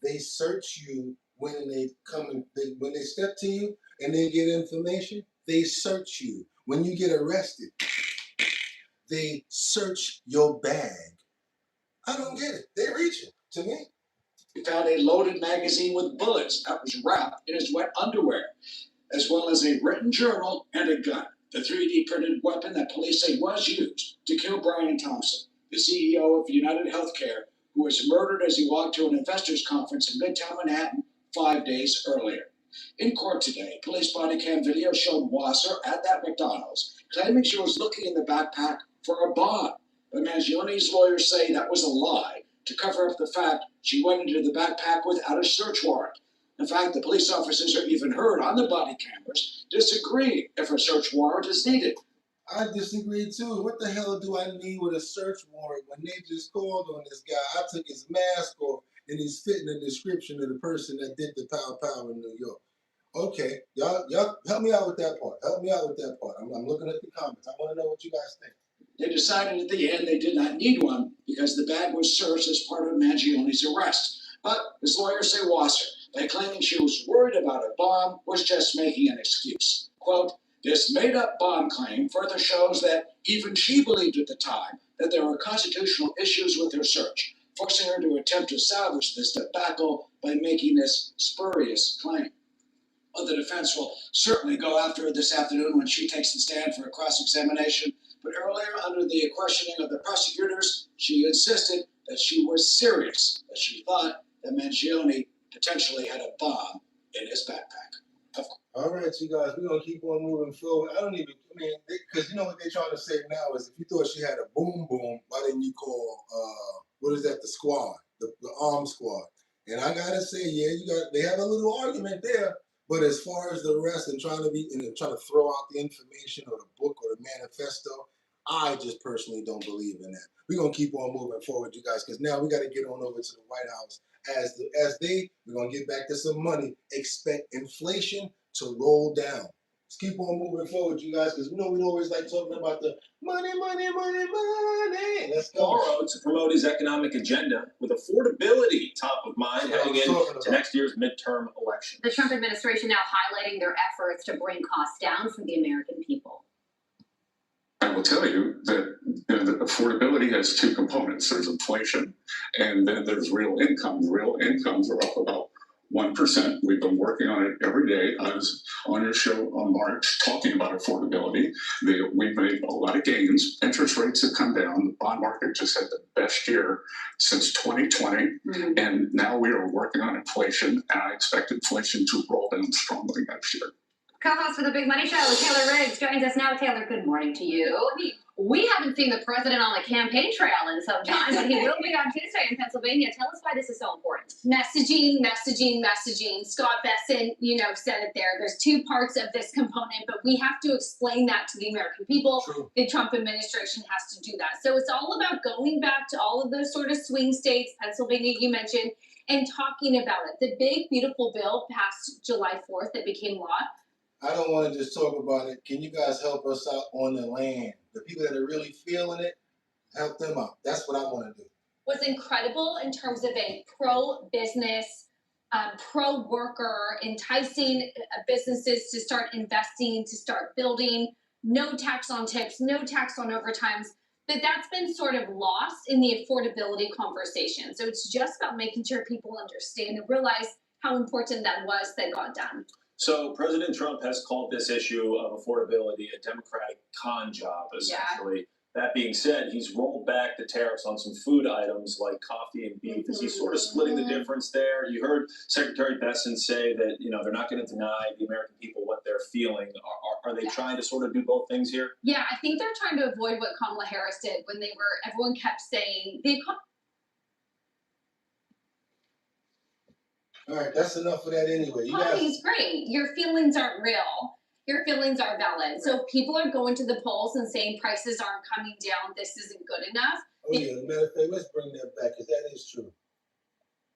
they search you when they come and when they step to you and they get information. They search you when you get arrested. They search your bag. I don't get it. They reach it to me. He found a loaded magazine with bullets that was wrapped in his wet underwear, as well as a written journal and a gun. The 3D printed weapon that police say was used to kill Brian Thompson, the CEO of United Healthcare, who was murdered as he walked to an investors conference in Midtown Manhattan 5 days earlier. In court today, police body cam video showed Wasser at that McDonald's, claiming she was looking in the backpack for a bomb. But Mangione's lawyers say that was a lie to cover up the fact she went into the backpack without a search warrant. In fact, the police officers are even heard on the body cameras disagreeing if a search warrant is needed. I disagree too. What the hell do I need with a search warrant when they just called on this guy? I took his mask off and he's fitting the description of the person that did the pow in New York. Okay, y'all help me out with that part. Help me out with that part. I'm looking at the comments. I want to know what you guys think. They decided at the end they did not need one because the bag was searched as part of Mangione's arrest. But his lawyers say Wasser, by claiming she was worried about a bomb, was just making an excuse. Quote, this made-up bomb claim further shows that even she believed at the time that there were constitutional issues with her search, forcing her to attempt to salvage this debacle by making this spurious claim. Well, the defense will certainly go after her this afternoon when she takes the stand for a cross-examination. But earlier, under the questioning of the prosecutors, she insisted that she was serious, that she thought that Mangione potentially had a bomb in his backpack. All right, you guys, we're going to keep on moving forward. Because you know what they're trying to say now is if you thought she had a boom, why didn't you call what is that? The squad, the armed squad. And I gotta say, yeah, they have a little argument there. But as far as the rest and trying to throw out the information or the book or the manifesto, I just personally don't believe in that. We're gonna keep on moving forward, you guys, because now we got to get on over to the White House. We're gonna get back to some money. Expect inflation to roll down. Let's keep on moving forward, you guys, because we always like talking about the money. Let's go. Tomorrow, to promote his economic agenda with affordability top of mind heading into next year's midterm election. The Trump administration now highlighting their efforts to bring costs down for the American people. I will tell you that the affordability has two components. There's inflation, and then there's real income. Real incomes are up about 1%. We've been working on it every day. I was on your show on March talking about affordability. We've made a lot of gains. Interest rates have come down. The bond market just had the best year since 2020. And now we are working on inflation, and I expect inflation to roll down strongly next year. Co-host for the Big Money Show, Taylor Riggs, joins us now. Taylor, good morning to you. We haven't seen the president on the campaign trail in some time, but he will be on Tuesday in Pennsylvania. Tell us why this is so important. Messaging. Scott Besson, said it there. There's two parts of this component, but we have to explain that to the American people. True. The Trump administration has to do that. So it's all about going back to all of those sort of swing states, Pennsylvania you mentioned, and talking about it. The big, beautiful bill passed July 4th that became law. I don't want to just talk about it. Can you guys help us out on the land? The people that are really feeling it, help them out. That's what I want to do. Was incredible in terms of a pro-business, pro-worker, enticing businesses to start investing, to start building. No tax on tips, no tax on overtimes. But that's been sort of lost in the affordability conversation. So it's just about making sure people understand and realize how important that was that got done. So President Trump has called this issue of affordability a Democratic con job, essentially. Yeah. That being said, he's rolled back the tariffs on some food items like coffee and beef. Is he sort of splitting the difference there? You heard Secretary Besson say that they're not going to deny the American people what they're feeling. Are they trying to sort of do both things here? Yeah, I think they're trying to avoid what Kamala Harris did when everyone kept saying All right, that's enough of that anyway. Coffee's great. Your feelings aren't real. Your feelings are valid. Right. So people are going to the polls and saying prices aren't coming down. This isn't good enough. Oh, yeah. Matter of fact, let's bring that back because that is true.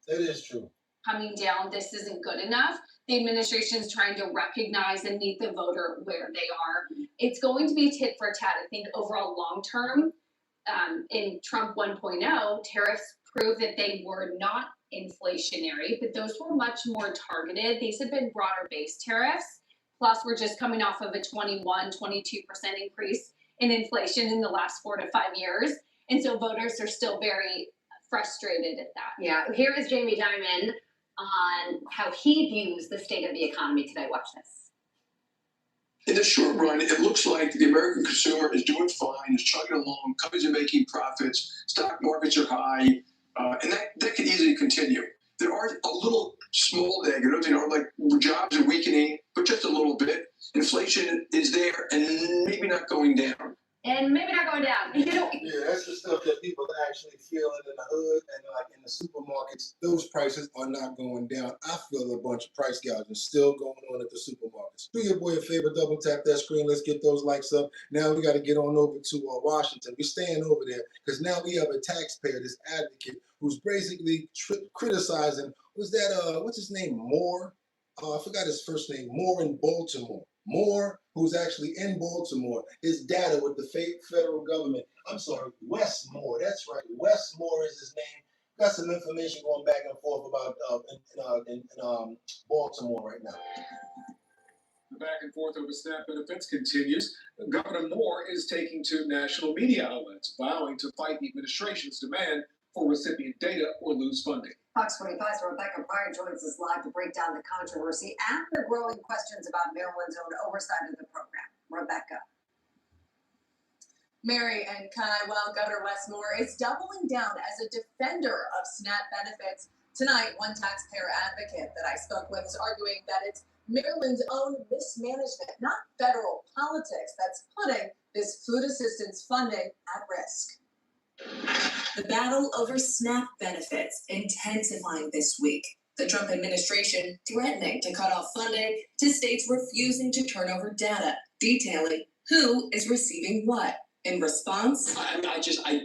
That is true. Coming down, this isn't good enough. The administration is trying to recognize and meet the voter where they are. It's going to be tit for tat. I think overall long term, in Trump 1.0, tariffs prove that they were not inflationary, but those were much more targeted. These have been broader based tariffs. Plus, we're just coming off of a 22% increase in inflation in the last 4 to 5 years. And so voters are still very frustrated at that. Yeah, here is Jamie Dimon on how he views the state of the economy today. Watch this. In the short run, it looks like the American consumer is doing fine, is chugging along, companies are making profits, stock markets are high, and that could easily continue. There are a little small negatives, like jobs are weakening, but just a little bit. Inflation is there and maybe not going down. And maybe not going down. Yeah, that's the stuff that people are actually feeling in the hood and like in the supermarkets. Those prices are not going down. I feel a bunch of price gouging still going on at the supermarkets. Do your boy a favor, double tap that screen. Let's get those likes up. Now we got to get on over to Washington. We're staying over there because now we have a taxpayer, this advocate, who's basically criticizing, what's his name, Moore? I forgot his first name, Moore in Baltimore. Moore, who's actually in Baltimore, his data with the federal government. I'm sorry, Wes Moore. That's right. Wes Moore is his name. Got some information going back and forth about in Baltimore right now. The back and forth over SNAP benefits continues. Governor Moore is taking to national media outlets, vowing to fight the administration's demand for recipient data or lose funding. Fox 45's Rebecca Pryor joins us live to break down the controversy and the growing questions about Maryland's own oversight of the program. Rebecca. Mary and Kai, while Governor Wes Moore is doubling down as a defender of SNAP benefits, tonight one taxpayer advocate that I spoke with is arguing that it's Maryland's own mismanagement, not federal politics, that's putting this food assistance funding at risk. The battle over SNAP benefits intensifying this week. The Trump administration threatening to cut off funding to states refusing to turn over data, detailing who is receiving what. In response, I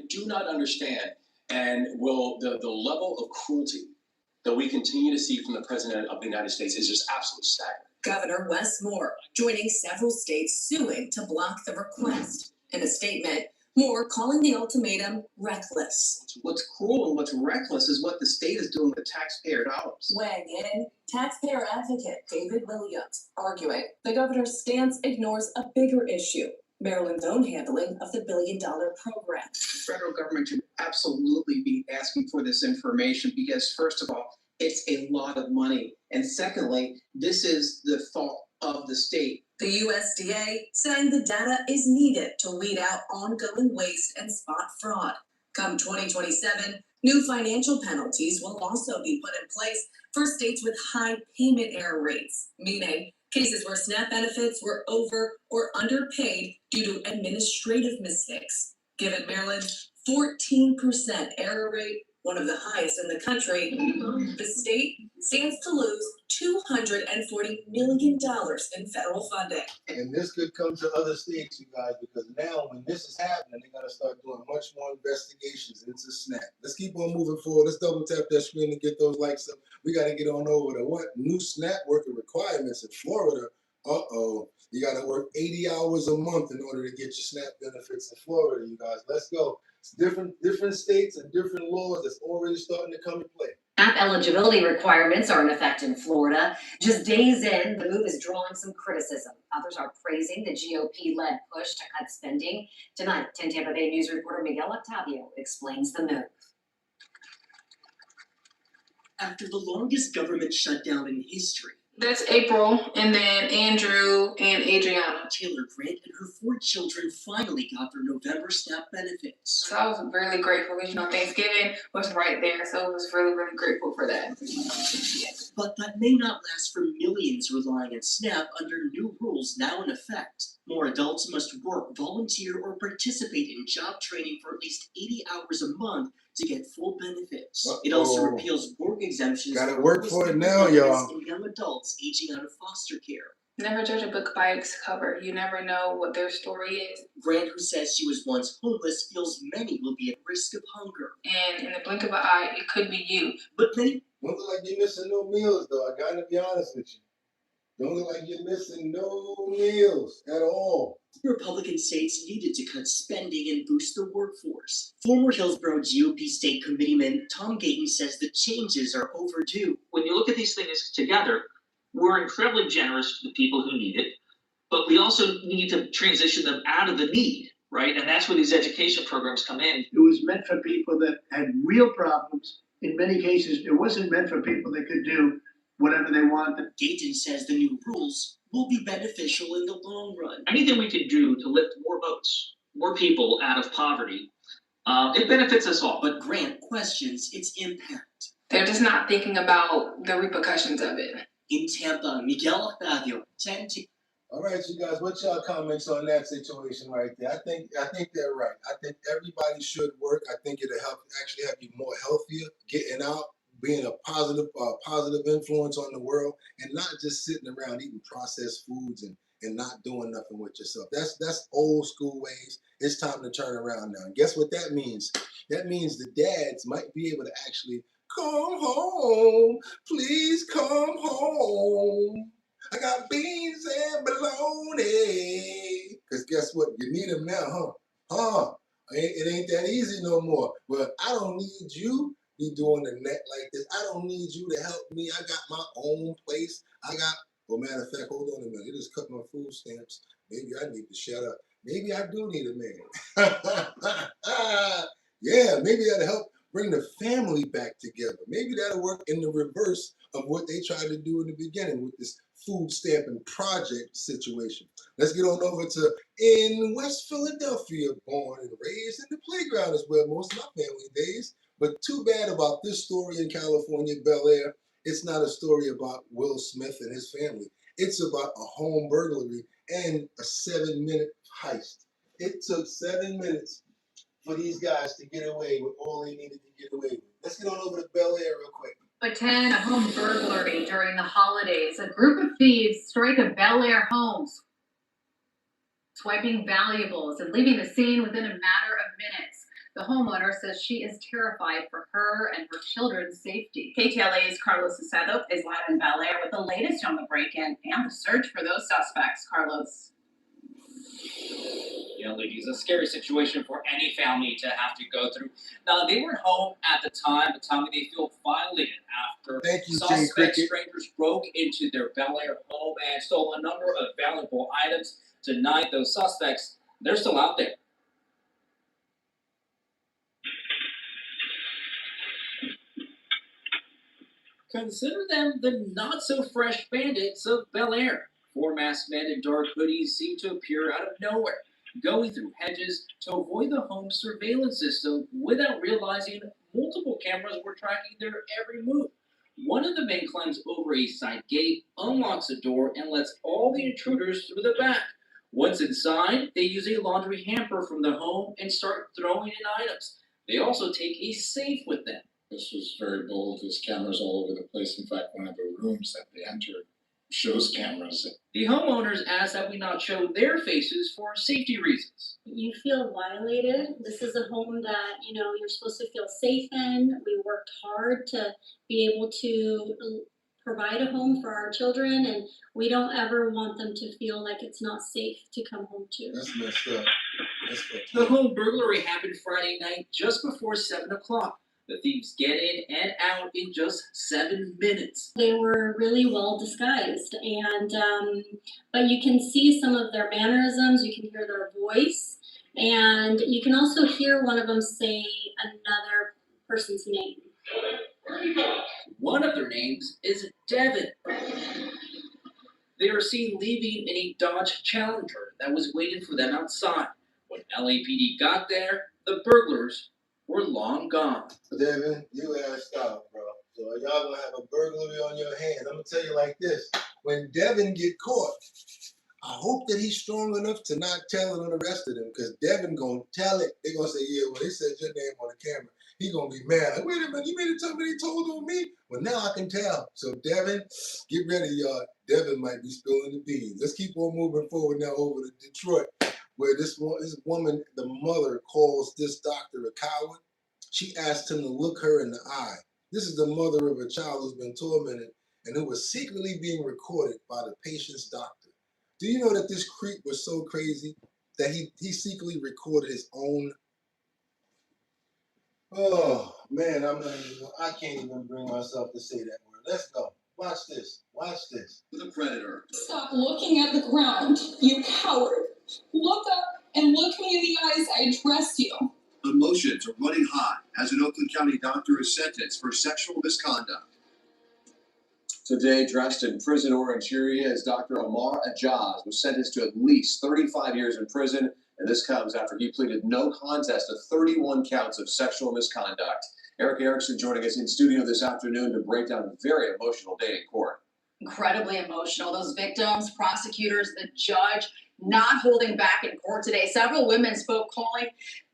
do not understand, and will the level of cruelty that we continue to see from the President of the United States is just absolutely staggering. Governor Wes Moore joining several states suing to block the request. In a statement, Moore calling the ultimatum reckless. What's cruel and what's reckless is what the state is doing with taxpayer dollars. Weighing in, taxpayer advocate David Williams arguing the governor's stance ignores a bigger issue. Maryland's own handling of the $1 billion program. The federal government should absolutely be asking for this information because, first of all, it's a lot of money. And secondly, this is the fault of the state. The USDA saying the data is needed to weed out ongoing waste and spot fraud. Come 2027, new financial penalties will also be put in place for states with high payment error rates, meaning cases where SNAP benefits were over or underpaid due to administrative mistakes. Given Maryland's 14% error rate, one of the highest in the country, the state stands to lose $240 million in federal funding. And this could come to other states, you guys, because now when this is happening, they're going to start doing much more investigations into SNAP. Let's keep on moving forward. Let's double tap that screen to get those likes up. We got to get on over to what? New SNAP worker requirements in Florida. Uh-oh. You got to work 80 hours a month in order to get your SNAP benefits in Florida, you guys. Let's go. It's different states and different laws that's already starting to come into play. SNAP eligibility requirements are in effect in Florida. Just days in, the move is drawing some criticism. Others are praising the GOP-led push to cut spending. Tonight, 10 Tampa Bay News reporter Miguel Octavio explains the move. After the longest government shutdown in history, that's April, and then Andrew and Adriana. Taylor Grant and her 4 children finally got their November SNAP benefits. So I was really grateful because, Thanksgiving was right there, so I was really, really grateful for that. But that may not last for millions relying on SNAP under new rules now in effect. More adults must work, volunteer, or participate in job training for at least 80 hours a month to get full benefits. It also repeals work exemptions. Gotta work for it now, y'all. And young adults aging out of foster care. Never judge a book by its cover. You never know what their story is. Grant, who says she was once homeless, feels many will be at risk of hunger. And in the blink of an eye, it could be you. But many don't look like you're missing no meals, though. I gotta be honest with you. Don't look like you're missing no meals at all. Republican states needed to cut spending and boost the workforce. Former Hillsborough GOP state committeeman Tom Gayton says the changes are overdue. When you look at these things together, we're incredibly generous to the people who need it, but we also need to transition them out of the need, right? And that's where these education programs come in. It was meant for people that had real problems. In many cases, it wasn't meant for people that could do whatever they wanted. Gayton says the new rules will be beneficial in the long run. Anything we can do to lift more votes, more people out of poverty, it benefits us all. But Grant questions its impact. They're just not thinking about the repercussions of it. In Tampa, Miguel Octavio, 10 All right, you guys, what's y'all comments on that situation right there? I think they're right. I think everybody should work. I think it'll actually have you more healthier, getting out, being a positive influence on the world, and not just sitting around eating processed foods and not doing nothing with yourself. That's old school ways. It's time to turn around now. And guess what that means? That means the dads might be able to actually come home. Please come home. I got beans and bologna. Because guess what? You need them now, huh? It ain't that easy no more. But I don't need you be doing the net like this. I don't need you to help me. I got my own place. Well, matter of fact, hold on a minute. It just cut my food stamps. Maybe I need to shut up. Maybe I do need a man. Yeah, maybe that'll help bring the family back together. Maybe that'll work in the reverse of what they tried to do in the beginning with this food stamping project situation. Let's get on over to in West Philadelphia, born and raised in the playground is where most of my family days. But too bad about this story in California, Bel Air. It's not a story about Will Smith and his family. It's about a home burglary and a 7-minute heist. It took 7 minutes for these guys to get away with all they needed to get away with. Let's get on over to Bel Air real quick. Attend a home burglary during the holidays. A group of thieves strike a Bel Air home, swiping valuables and leaving the scene within a matter of minutes. The homeowner says she is terrified for her and her children's safety. KTLA's Carlos Acedo is live in Bel Air with the latest on the break-in and the search for those suspects. Carlos. You know, ladies, a scary situation for any family to have to go through. Now, they were home at the time, but Tommy, they feel violated after suspect strangers broke into their Bel Air home and stole a number of valuable items. Tonight, those suspects, they're still out there. Consider them the not-so-fresh bandits of Bel Air. Four masked men in dark hoodies seem to appear out of nowhere, going through hedges to avoid the home surveillance system without realizing multiple cameras were tracking their every move. One of the men climbs over a side gate, unlocks a door, and lets all the intruders through the back. Once inside, they use a laundry hamper from the home and start throwing in items. They also take a safe with them. This was very bold. There's cameras all over the place. In fact, one of the rooms that they entered shows cameras. The homeowners ask that we not show their faces for safety reasons. You feel violated. This is a home that, you know, you're supposed to feel safe in. We worked hard to be able to provide a home for our children, and we don't ever want them to feel like it's not safe to come home to. That's messed up. The home burglary happened Friday night just before 7 o'clock. The thieves get in and out in just 7 minutes. They were really well disguised, and but you can see some of their mannerisms, you can hear their voice, and you can also hear one of them say another person's name. One of their names is Devin. They are seen leaving in a Dodge Challenger that was waiting for them outside. When LAPD got there, the burglars were long gone. Devin, you asked out, bro. So y'all gonna have a burglary on your hands. I'm gonna tell you like this. When Devin get caught, I hope that he's strong enough to not tell it on the rest of them, because Devin gonna tell it. They're gonna say, yeah, well, he said your name on the camera. He gonna be mad. Like, wait a minute, you mean to tell me they told on me? Well, now I can tell. So Devin, get ready, y'all. Devin might be spilling the beans. Let's keep on moving forward now over to Detroit, where this woman, the mother, calls this doctor a coward. She asked him to look her in the eye. This is the mother of a child who's been tormented and who was secretly being recorded by the patient's doctor. Do you know that this creep was so crazy that he secretly recorded his own? Oh man, I can't even bring myself to say that word. Let's go. Watch this. Watch this. The predator. Stop looking at the ground, you coward. Look up and look me in the eyes. I address you. Emotions are running hot as an Oakland County doctor is sentenced for sexual misconduct. Today, dressed in prison orange as Dr. Omar Ajaz was sentenced to at least 35 years in prison, and this comes after he pleaded no contest to 31 counts of sexual misconduct. Eric Erickson joining us in studio this afternoon to break down a very emotional day in court. Incredibly emotional. Those victims, prosecutors, the judge, not holding back in court today. Several women spoke, calling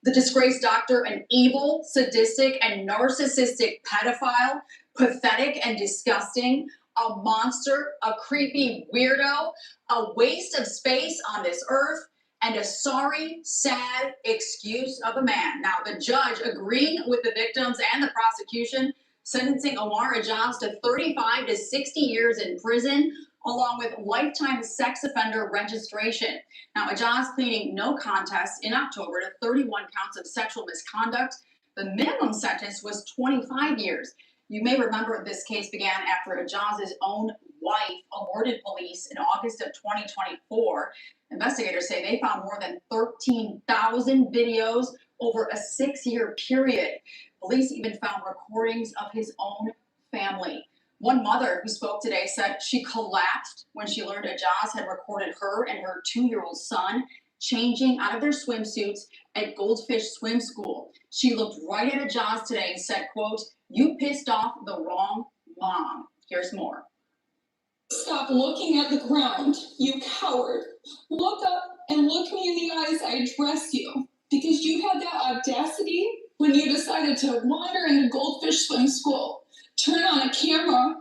the disgraced doctor an evil, sadistic, and narcissistic pedophile, pathetic and disgusting, a monster, a creepy weirdo, a waste of space on this earth, and a sorry, sad excuse of a man. Now, the judge agreeing with the victims and the prosecution, sentencing Omar Ajaz to 35 to 60 years in prison, along with lifetime sex offender registration. Now, Ajaz pleading no contest in October to 31 counts of sexual misconduct. The minimum sentence was 25 years. You may remember this case began after Ajaz's own wife alerted police in August of 2024. Investigators say they found more than 13,000 videos over a 6-year period. Police even found recordings of his own family. One mother who spoke today said she collapsed when she learned Ajaz had recorded her and her 2-year-old son changing out of their swimsuits at Goldfish Swim School. She looked right at Ajaz today and said, quote, "You pissed off the wrong mom." Here's more. Stop looking at the ground, you coward. Look up and look me in the eyes. I address you. because you had that audacity when you decided to wander into Goldfish Swim School, turn on a camera,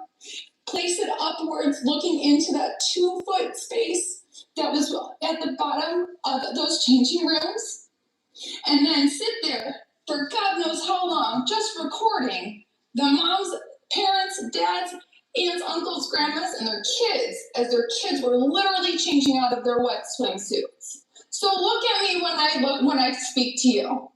place it upwards, looking into that 2-foot space that was at the bottom of those changing rooms, and then sit there for God knows how long, just recording the moms, parents, dads, aunts, uncles, grandmas, and their kids as their kids were literally changing out of their wet swimsuits. So look at me when I speak to you.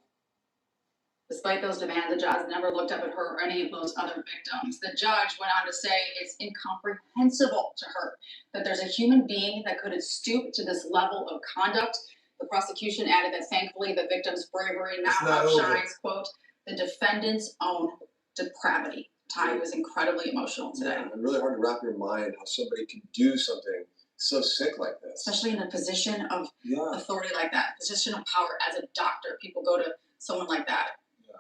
Despite those demands, the judge never looked up at her or any of those other victims. The judge went on to say it's incomprehensible to her that there's a human being that could have stooped to this level of conduct. The prosecution added that thankfully the victim's bravery now outshines, quote, the defendant's own depravity. Ty was incredibly emotional today. Yeah, it's really hard to wrap your mind how somebody can do something so sick like this. Especially in a position of authority like that, position of power as a doctor. People go to someone like that.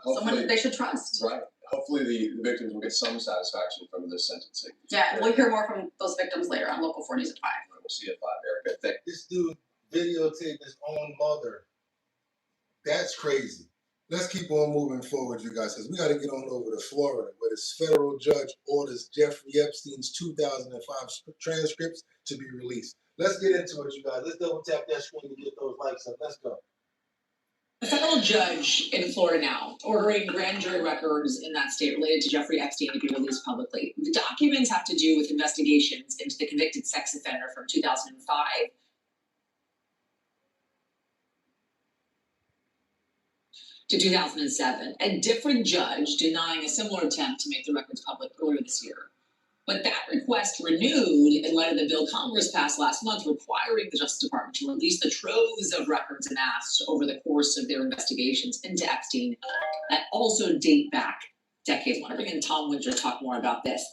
Someone they should trust. Right. Hopefully the victims will get some satisfaction from this sentencing. Yeah, we'll hear more from those victims later on Local 4 News at 5. We'll see you at 5, Erica. Thank you. This dude videotaped his own mother. That's crazy. Let's keep on moving forward, you guys, because we got to get on over to Florida, where this federal judge orders Jeffrey Epstein's 2005 transcripts to be released. Let's get into it, you guys. Let's double tap that screen to get those likes up. Let's go. A federal judge in Florida now ordering grand jury records in that state related to Jeffrey Epstein to be released publicly. The documents have to do with investigations into the convicted sex offender from 2005. To 2007, a different judge denying a similar attempt to make the records public earlier this year. But that request renewed in light of the bill Congress passed last month requiring the Justice Department to release the troves of records amassed over the course of their investigations into Epstein that also date back decades. I want to bring in Tom Winter to talk more about this.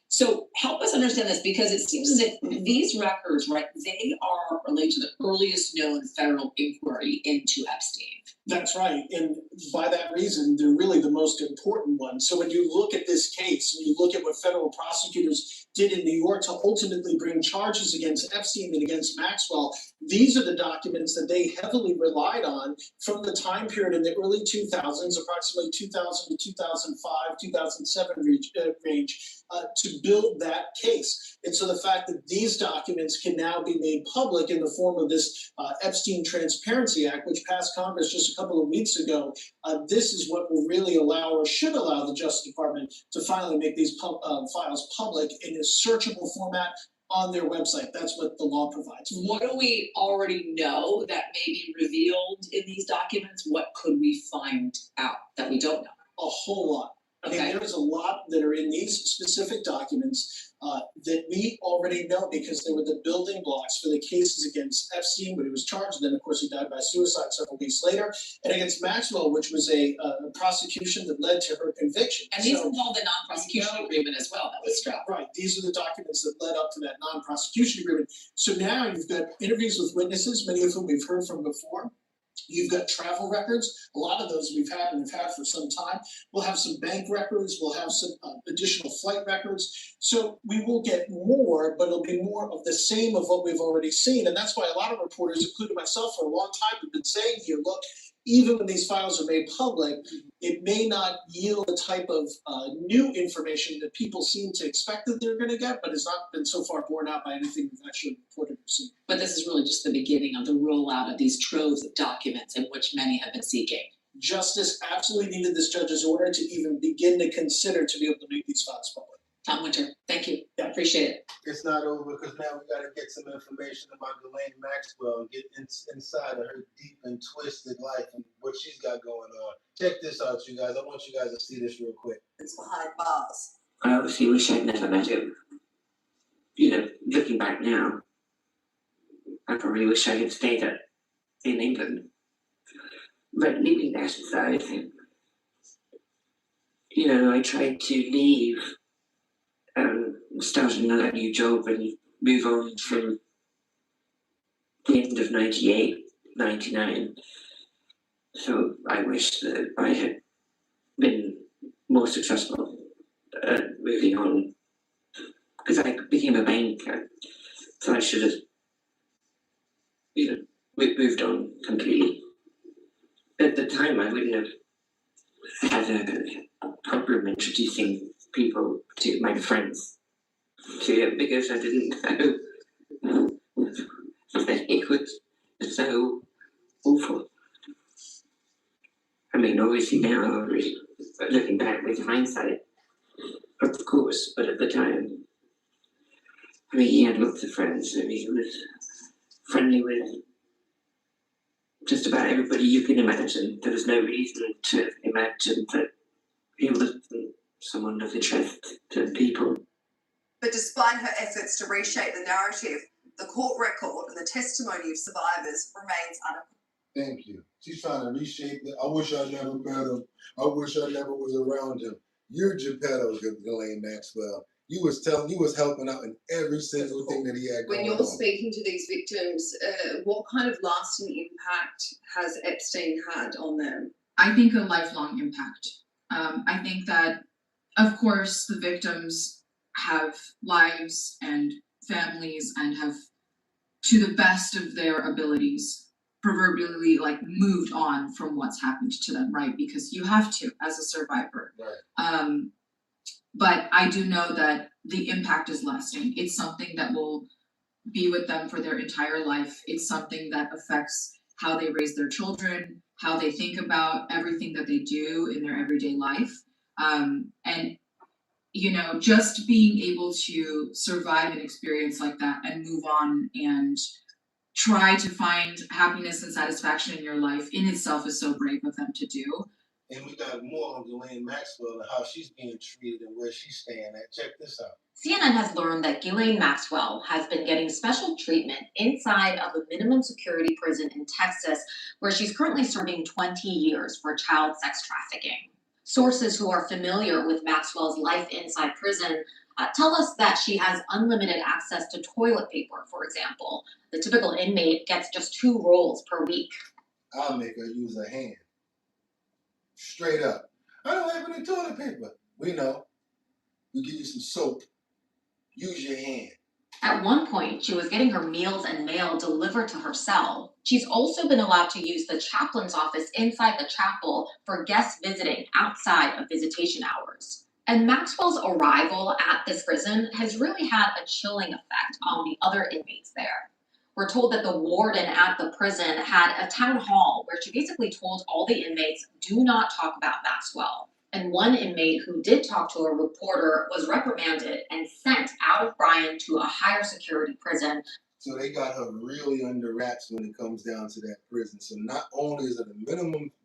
So help us understand this, because it seems as if these records, right, they are related to the earliest known federal inquiry into Epstein. That's right. And by that reason, they're really the most important ones. So when you look at this case and you look at what federal prosecutors did in New York to ultimately bring charges against Epstein and against Maxwell, these are the documents that they heavily relied on from the time period in the early 2000s, approximately 2000 to 2005, 2007 range, to build that case. And so the fact that these documents can now be made public in the form of this Epstein Transparency Act, which passed Congress just a couple of weeks ago, this is what will really allow, or should allow, the Justice Department to finally make these files public in a searchable format on their website. That's what the law provides. What do we already know that may be revealed in these documents? What could we find out that we don't know? A whole lot. I mean, there's a lot that are in these specific documents that we already know, because they were the building blocks for the cases against Epstein when he was charged. And then, of course, he died by suicide several weeks later. And against Maxwell, which was a prosecution that led to her conviction. And these involved a non-prosecution agreement as well that was struck. Right. These are the documents that led up to that non-prosecution agreement. So now you've got interviews with witnesses, many of whom we've heard from before. You've got travel records. A lot of those we've had and have had for some time. We'll have some bank records. We'll have some additional flight records. So we will get more, but it'll be more of the same of what we've already seen. And that's why a lot of reporters, including myself for a long time, have been saying here, look, even when these files are made public, it may not yield the type of new information that people seem to expect that they're going to get, but has not been so far borne out by anything we've actually reported or seen. But this is really just the beginning of the rollout of these troves of documents in which many have been seeking. Justice absolutely needed this judge's order to even begin to consider to be able to make these files public. Tom Winter, thank you. I appreciate it. It's not over, because now we got to get some information about Ghislaine Maxwell and get inside of her deep and twisted life and what she's got going on. Check this out, you guys. I want you guys to see this real quick. It's behind bars. I obviously wish I'd never met him. You know, looking back now, I probably wish I had stayed in England. But leaving that aside, you know, I tried to leave, start another new job and move on from the end of 98, 99. So I wish that I had been more successful moving on, because I became a banker, so I should have, you know, moved on completely. at the time I wouldn't have had a problem introducing people to my friends to it because I didn't know that it was so awful. I mean, obviously now, looking back with hindsight, of course, but at the time, I mean, he had lots of friends, so he was friendly with just about everybody you can imagine. There was no reason to imagine that he wasn't someone of interest to people. But despite her efforts to reshape the narrative, the court record and the testimony of survivors remains unapproved. Thank you. She's trying to reshape it. I wish I never met him. I wish I never was around him. You're Geppetto, Ghislaine Maxwell. You was helping out in every single thing that he had going on. When you're speaking to these victims, what kind of lasting impact has Epstein had on them? I think a lifelong impact. I think that, of course, the victims have lives and families and have, to the best of their abilities, proverbially moved on from what's happened to them, right? Because you have to as a survivor. Right. But I do know that the impact is lasting. It's something that will be with them for their entire life. It's something that affects how they raise their children, how they think about everything that they do in their everyday life. And, just being able to survive an experience like that and move on and try to find happiness and satisfaction in your life in itself is so brave of them to do. And we got more on Ghislaine Maxwell and how she's being treated and where she's staying at. Check this out. CNN has learned that Ghislaine Maxwell has been getting special treatment inside of a minimum security prison in Texas, where she's currently serving 20 years for child sex trafficking. Sources who are familiar with Maxwell's life inside prison tell us that she has unlimited access to toilet paper, for example. The typical inmate gets just 2 rolls per week. I'll make her use her hand. Straight up. I don't have any toilet paper. We know. We give you some soap. Use your hand. At one point, she was getting her meals and mail delivered to her cell. She's also been allowed to use the chaplain's office inside the chapel for guests visiting outside of visitation hours. And Maxwell's arrival at this prison has really had a chilling effect on the other inmates there. We're told that the warden at the prison had a town hall where she basically told all the inmates, do not talk about Maxwell. And one inmate who did talk to a reporter was reprimanded and sent out of Bryan to a higher security prison. So they got her really under wraps when it comes down to that prison. So not only is it a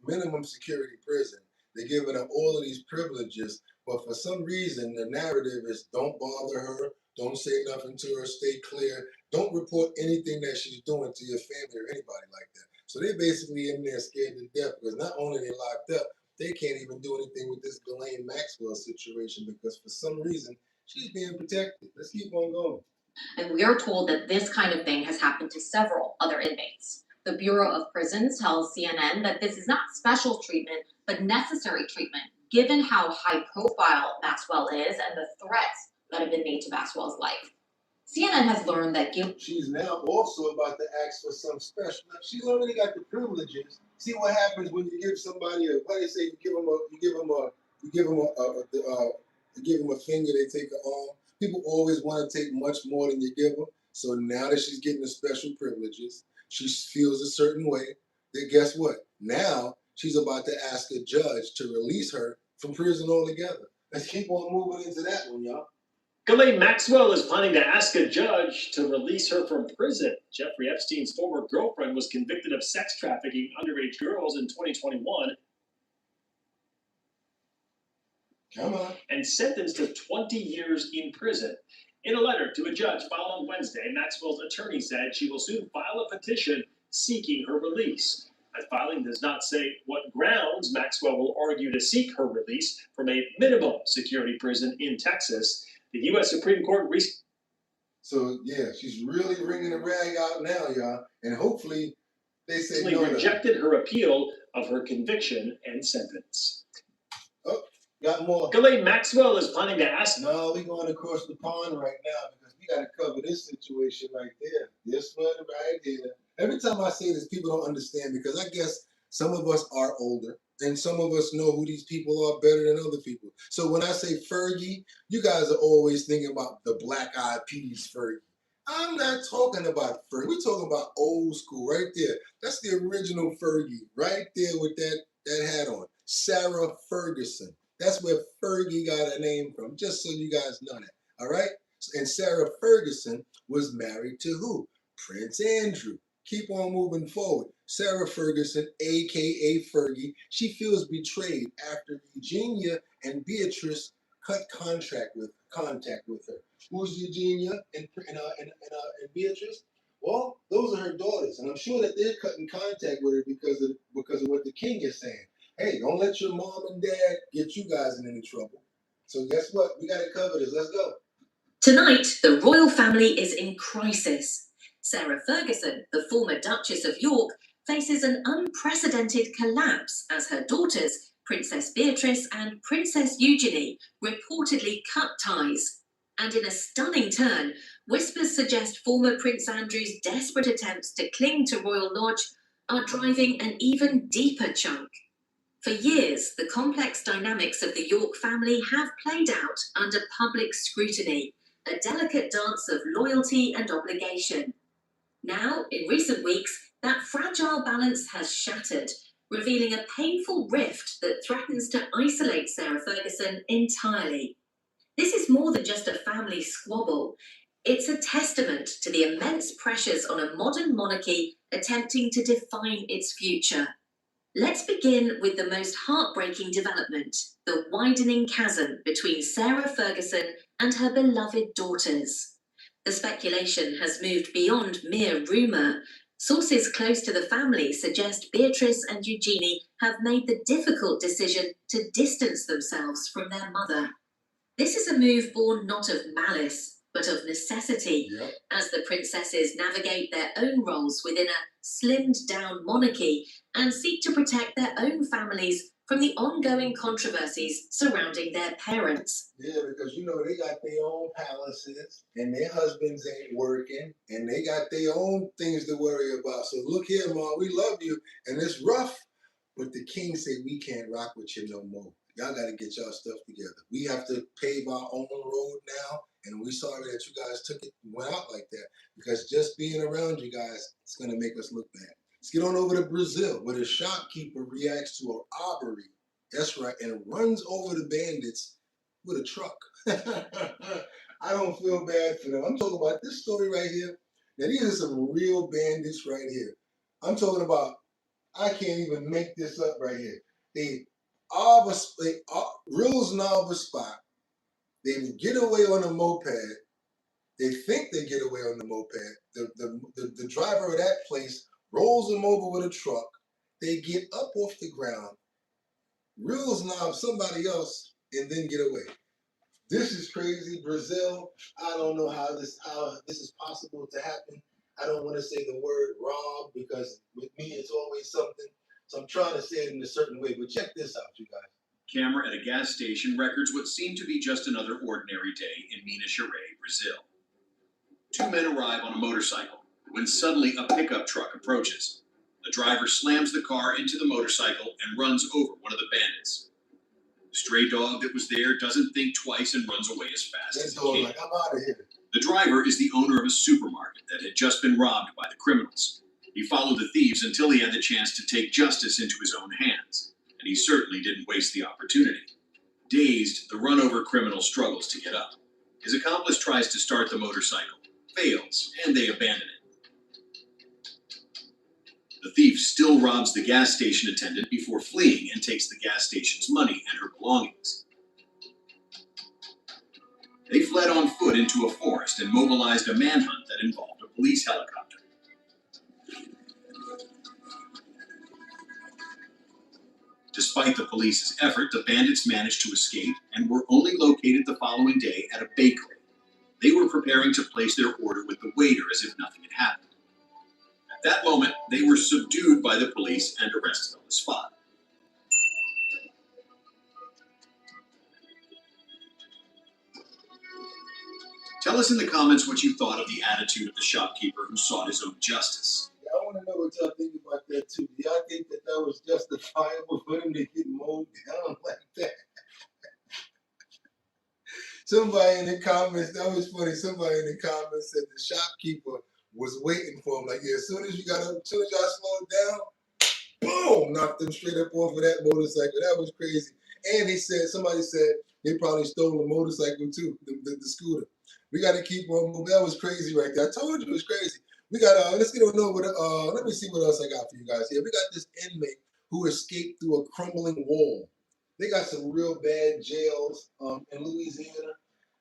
minimum security prison, they're giving her all of these privileges, but for some reason the narrative is don't bother her, don't say nothing to her, stay clear, don't report anything that she's doing to your family or anybody like that. So they're basically in there scared to death because not only are they locked up, they can't even do anything with this Ghislaine Maxwell situation because for some reason she's being protected. Let's keep on going. And we are told that this kind of thing has happened to several other inmates. The Bureau of Prisons tells CNN that this is not special treatment, but necessary treatment, given how high profile Maxwell is and the threats that have been made to Maxwell's life. CNN has learned that she's now also about to ask for some special. She's already got the privileges. See what happens when you give somebody a, what do they say? You give them a finger, they take an arm. People always want to take much more than you give them. So now that she's getting the special privileges, she feels a certain way. Then guess what? Now she's about to ask a judge to release her from prison altogether. Let's keep on moving into that one, y'all. Ghislaine Maxwell is planning to ask a judge to release her from prison. Jeffrey Epstein's former girlfriend was convicted of sex trafficking underage girls in 2021. Come on. And sentenced to 20 years in prison. In a letter to a judge filed on Wednesday, Maxwell's attorney said she will soon file a petition seeking her release. That filing does not say what grounds Maxwell will argue to seek her release from a minimum security prison in Texas. The U.S. Supreme Court So, yeah, she's really wringing the rag out now, y'all. And hopefully they say no. Rejected her appeal of her conviction and sentence. Oh, got more. Ghislaine Maxwell is planning to ask. No, we're going across the pond right now because we got to cover this situation right there. This one right here. Every time I say this, people don't understand because I guess Some of us are older, and some of us know who these people are better than other people. So when I say Fergie, you guys are always thinking about the Black Eyed Peas Fergie. I'm not talking about Fergie. We're talking about old school right there. That's the original Fergie right there with that hat on. Sarah Ferguson. That's where Fergie got her name from, just so you guys know that, all right? And Sarah Ferguson was married to who? Prince Andrew. Keep on moving forward. Sarah Ferguson, a.k.a. Fergie, she feels betrayed after Eugenia and Beatrice cut contact with her. Who's Eugenia and Beatrice? Well, those are her daughters, and I'm sure that they're cutting contact with her because of what the king is saying. Hey, don't let your mom and dad get you guys in any trouble. So guess what? We got to cover this. Let's go. Tonight, the royal family is in crisis. Sarah Ferguson, the former Duchess of York, faces an unprecedented collapse as her daughters, Princess Beatrice and Princess Eugenie, reportedly cut ties. And in a stunning turn, whispers suggest former Prince Andrew's desperate attempts to cling to Royal Lodge are driving an even deeper chunk. For years, the complex dynamics of the York family have played out under public scrutiny, a delicate dance of loyalty and obligation. Now, in recent weeks, that fragile balance has shattered, revealing a painful rift that threatens to isolate Sarah Ferguson entirely. This is more than just a family squabble. It's a testament to the immense pressures on a modern monarchy attempting to define its future. Let's begin with the most heartbreaking development, the widening chasm between Sarah Ferguson and her beloved daughters. The speculation has moved beyond mere rumour. Sources close to the family suggest Beatrice and Eugenie have made the difficult decision to distance themselves from their mother. This is a move born not of malice, but of necessity, as the princesses navigate their own roles within a slimmed-down monarchy and seek to protect their own families from the ongoing controversies surrounding their parents. Yeah, because they got their own palaces, and their husbands ain't working, and they got their own things to worry about. So look here, Ma, we love you, and it's rough, but the king said we can't rock with you no more. Y'all got to get y'all stuff together. We have to pave our own road now, and we're sorry that you guys went out like that, because just being around you guys, it's going to make us look bad. Let's get on over to Brazil, where the shopkeeper reacts to an robbery. That's right, and runs over the bandits with a truck. I don't feel bad for them. I'm talking about this story right here. Now, these are some real bandits right here. I'm talking about, I can't even make this up right here. Rules knob a spot. They get away on a moped. They think they get away on the moped. The driver of that place rolls them over with a truck. They get up off the ground, rules knob somebody else, and then get away. This is crazy. Brazil, I don't know how this is possible to happen. I don't want to say the word rob because with me it's always something. So I'm trying to say it in a certain way, but check this out, you guys. Camera at a gas station records what seemed to be just another ordinary day in Minas Gerais, Brazil. Two men arrive on a motorcycle when suddenly a pickup truck approaches. The driver slams the car into the motorcycle and runs over one of the bandits. The stray dog that was there doesn't think twice and runs away as fast as he can. I'm out of here. The driver is the owner of a supermarket that had just been robbed by the criminals. He followed the thieves until he had the chance to take justice into his own hands, and he certainly didn't waste the opportunity. Dazed, the run-over criminal struggles to get up. His accomplice tries to start the motorcycle, fails, and they abandon it. The thief still robs the gas station attendant before fleeing and takes the gas station's money and her belongings. They fled on foot into a forest and mobilized a manhunt that involved a police helicopter. Despite the police's effort, the bandits managed to escape and were only located the following day at a bakery. They were preparing to place their order with the waiter as if nothing had happened. At that moment, they were subdued by the police and arrested on the spot. Tell us in the comments what you thought of the attitude of the shopkeeper who sought his own justice. I want to know what y'all think about that too. Do y'all think that that was justifiable for them to get mowed down like that? Somebody in the comments, that was funny. Somebody in the comments said the shopkeeper was waiting for him. Like, yeah, as soon as y'all slowed down, boom, knocked them straight up off of that motorcycle. That was crazy. And somebody said they probably stole the motorcycle too, the scooter. We got to keep on moving. That was crazy right there. I told you it was crazy. We got let's get on over to let me see what else I got for you guys here. We got this inmate who escaped through a crumbling wall. They got some real bad jails in Louisiana.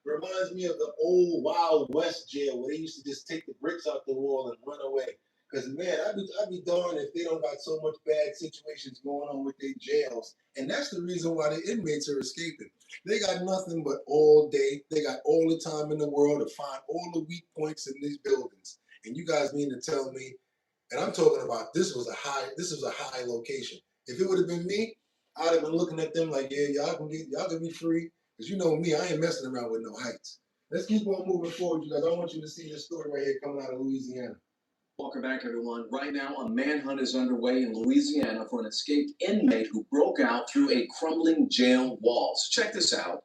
Reminds me of the old Wild West jail where they used to just take the bricks out the wall and run away. Because, man, I'd be darned if they don't got so much bad situations going on with their jails. And that's the reason why the inmates are escaping. They got nothing but all day. They got all the time in the world to find all the weak points in these buildings. And you guys mean to tell me, and I'm talking about this was a high location. If it would have been me, I'd have been looking at them like, yeah, y'all can be free. Because you know me, I ain't messing around with no heights. Let's keep on moving forward, you guys. I want you to see this story right here coming out of Louisiana. Welcome back, everyone. Right now, a manhunt is underway in Louisiana for an escaped inmate who broke out through a crumbling jail wall. So check this out.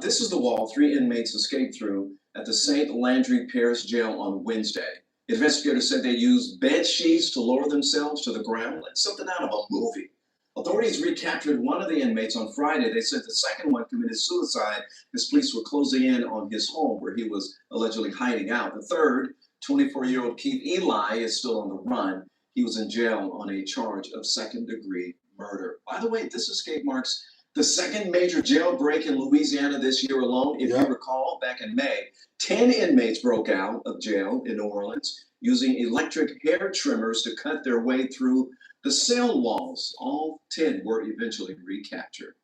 This is the wall 3 inmates escaped through at the St. Landry Parish Jail on Wednesday. Investigators said they used bed sheets to lower themselves to the ground, like something out of a movie. Authorities recaptured one of the inmates on Friday. They said the second one committed suicide as police were closing in on his home where he was allegedly hiding out. The third, 24-year-old Keith Eli, is still on the run. He was in jail on a charge of second-degree murder. By the way, this escape marks the second major jailbreak in Louisiana this year alone. If you recall, back in May, 10 inmates broke out of jail in New Orleans using electric hair trimmers to cut their way through the cell walls. All 10 were eventually recaptured.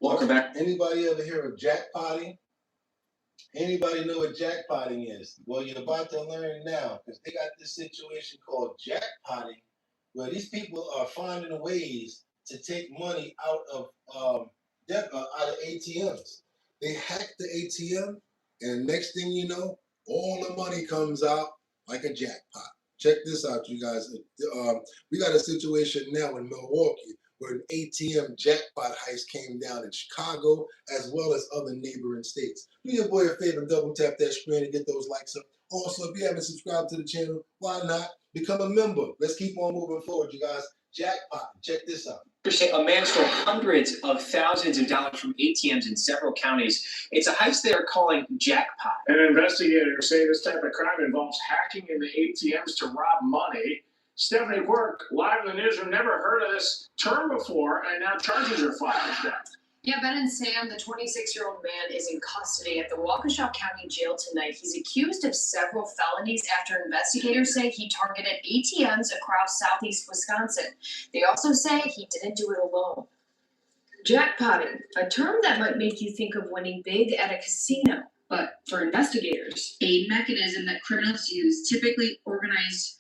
Welcome back. Anybody ever hear of jackpotting? Anybody know what jackpotting is? Well, you're about to learn now because they got this situation called jackpotting where these people are finding ways to take money out of ATMs. They hack the ATM, and next thing you know, all the money comes out like a jackpot. Check this out, you guys. We got a situation now in Milwaukee where an ATM jackpot heist came down in Chicago as well as other neighboring states. Do your boy a favor, double tap that screen and get those likes up. Also, if you haven't subscribed to the channel, why not? Become a member. Let's keep on moving forward, you guys. Jackpot, check this out. A man stole hundreds of thousands of dollars from ATMs in several counties. It's a heist they are calling jackpot. And investigators say this type of crime involves hacking into ATMs to rob money. Stephanie Quirk, live in the newsroom, never heard of this term before, and now charges are filed. Yeah, Ben and Sam, the 26-year-old man, is in custody at the Waukesha County Jail tonight. He's accused of several felonies after investigators say he targeted ATMs across southeast Wisconsin. They also say he didn't do it alone. Jackpotting, a term that might make you think of winning big at a casino, but for investigators, a mechanism that criminals use, typically organized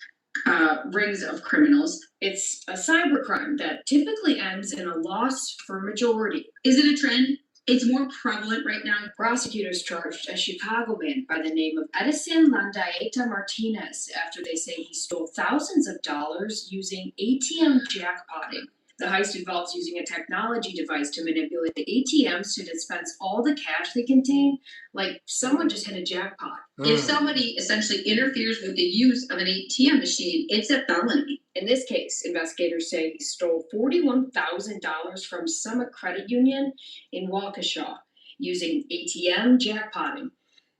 rings of criminals. It's a cybercrime that typically ends in a loss for majority. Is it a trend? It's more prevalent right now. Prosecutors charged a Chicago man by the name of Edison Landaeta Martinez after they say he stole thousands of dollars using ATM jackpotting. The heist involves using a technology device to manipulate the ATMs to dispense all the cash they contain, like someone just hit a jackpot. If somebody essentially interferes with the use of an ATM machine, it's a felony. In this case, investigators say he stole $41,000 from Summit Credit Union in Waukesha using ATM jackpotting.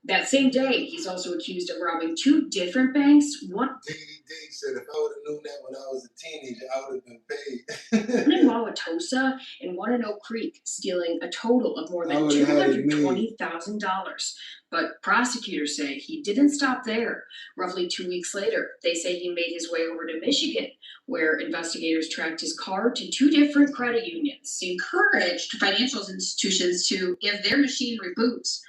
That same day, he's also accused of robbing 2 different banks. One Diggity said if I would have known that when I was a teenager, I would have been paid. one in Wauwatosa and one in Oak Creek, stealing a total of more than $220,000. But prosecutors say he didn't stop there. Roughly 2 weeks later, they say he made his way over to Michigan, where investigators tracked his car to 2 different credit unions. Encouraged financial institutions to, if their machine reboots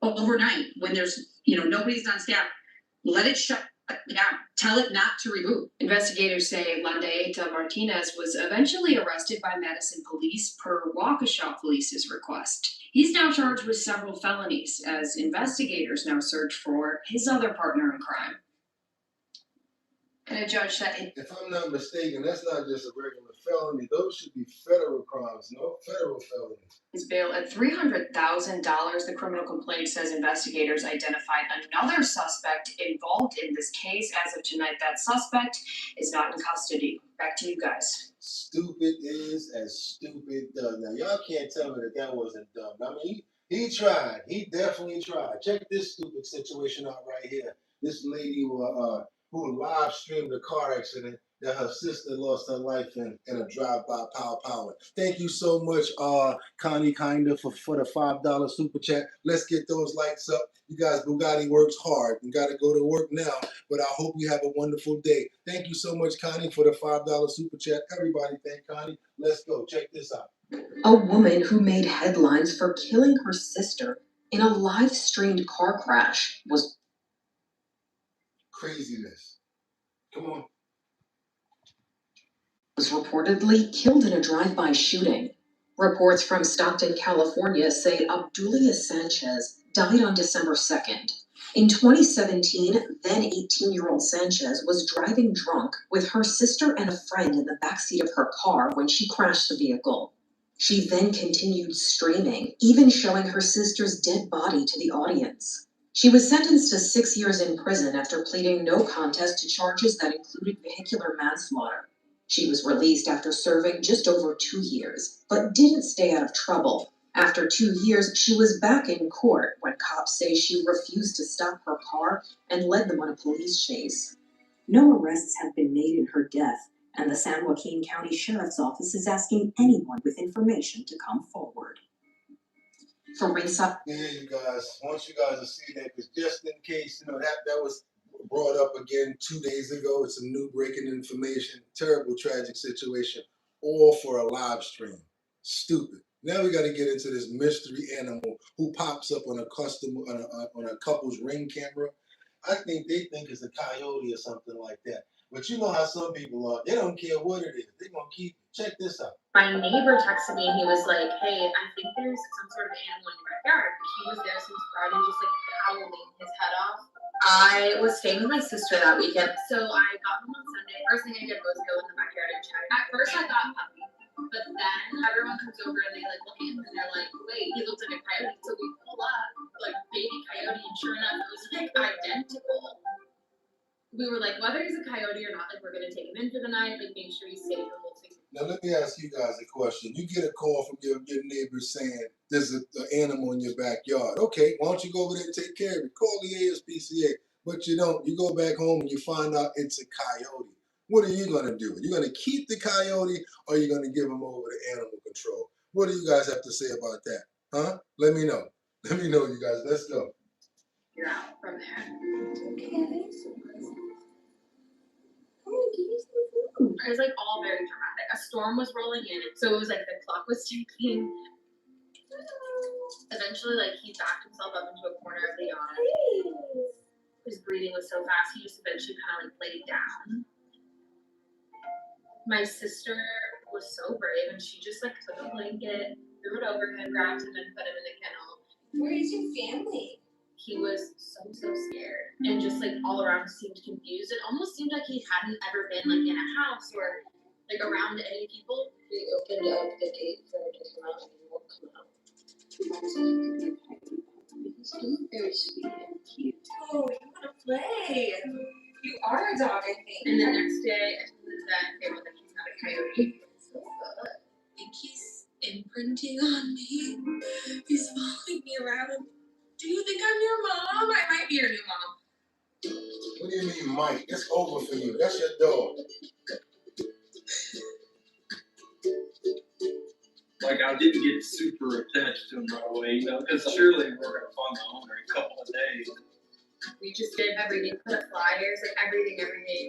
overnight when there's nobody's on staff, let it shut down. Tell it not to reboot. Investigators say Landaeta Martinez was eventually arrested by Madison police per Waukesha police's request. He's now charged with several felonies as investigators now search for his other partner in crime. And a judge said it If I'm not mistaken, that's not just a regular felony. Those should be federal crimes, no federal felonies. his bail at $300,000. The criminal complaint says investigators identified another suspect involved in this case. As of tonight, that suspect is not in custody. Back to you guys. Stupid is as stupid does. Now, y'all can't tell me that that wasn't dumb. I mean, he tried. He definitely tried. Check this stupid situation out right here. This lady who live streamed a car accident that her sister lost her life in a drive-by power. Thank you so much, Connie Kinda, for the $5 super chat. Let's get those likes up. You guys, Bugatti works hard. You got to go to work now, but I hope you have a wonderful day. Thank you so much, Connie, for the $5 super chat. Everybody thank Connie. Let's go. Check this out. A woman who made headlines for killing her sister in a live-streamed car crash was craziness. Come on. Was reportedly killed in a drive-by shooting. Reports from Stockton, California say Obdulia Sanchez died on December 2nd. In 2017, then 18-year-old Sanchez was driving drunk with her sister and a friend in the backseat of her car when she crashed the vehicle. She then continued streaming, even showing her sister's dead body to the audience. She was sentenced to 6 years in prison after pleading no contest to charges that included vehicular manslaughter. She was released after serving just over 2 years, but didn't stay out of trouble. After 2 years, she was back in court when cops say she refused to stop her car and led them on a police chase. No arrests have been made in her death, and the San Joaquin County Sheriff's Office is asking anyone with information to come forward. For Risa. Yeah, you guys, I want you guys to see that, because just in case, you know, that was brought up again 2 days ago. It's some new breaking information. Terrible, tragic situation, all for a live stream. Stupid. Now we got to get into this mystery animal who pops up on a couple's Ring camera. I think they think it's a coyote or something like that. But you know how some people are. They don't care what it is. They're going to keep. Check this out. My neighbor texted me and he was like, hey, I think there's some sort of animal in your backyard. He was there since Friday, just like howling his head off. I was staying with my sister that weekend, so I got home on Sunday. First thing I did was go in the backyard and check. At first I thought puppy, but then everyone comes over and they like look at him and they're like, wait, he looks like a coyote. So we pull up, like baby coyote, and sure enough, it was like identical. We were like, whether he's a coyote or not, like we're gonna take him in for the night, like make sure he's safe and we'll take him. Now let me ask you guys a question. You get a call from your neighbor saying there's an animal in your backyard. Okay, why don't you go over there and take care of it? Call the ASPCA. But you don't. You go back home and you find out it's a coyote. What are you gonna do? Are you gonna keep the coyote or are you gonna give him over to animal control? What do you guys have to say about that? Huh? Let me know. Let me know, you guys. Let's go. You're out from there. It was like all very dramatic. A storm was rolling in, so it was like the clock was ticking. Eventually, like he backed himself up into a corner of the yard. His breathing was so fast, he just eventually kind of like laid down. My sister was so brave, and she just like took a blanket, threw it over him, grabbed him, and put him in the kennel. Where is your family? He was so scared, and just like all around seemed confused. It almost seemed like he hadn't ever been like in a house or like around any people. We opened up the gate for him to come out, and he won't come out. He's very sweet and cute. Oh, you want to play? You are a dog, I think. And the next day, I told his vet they were like, he's not a coyote. So I think he's imprinting on me. He's following me around. Do you think I'm your mom? I might be your new mom. What do you mean, Mike? It's over for you. That's your dog. Like, I didn't get super attached to him right away, you know, because surely we're going to find the owner in a couple of days. We just did everything, put up flyers, like everything.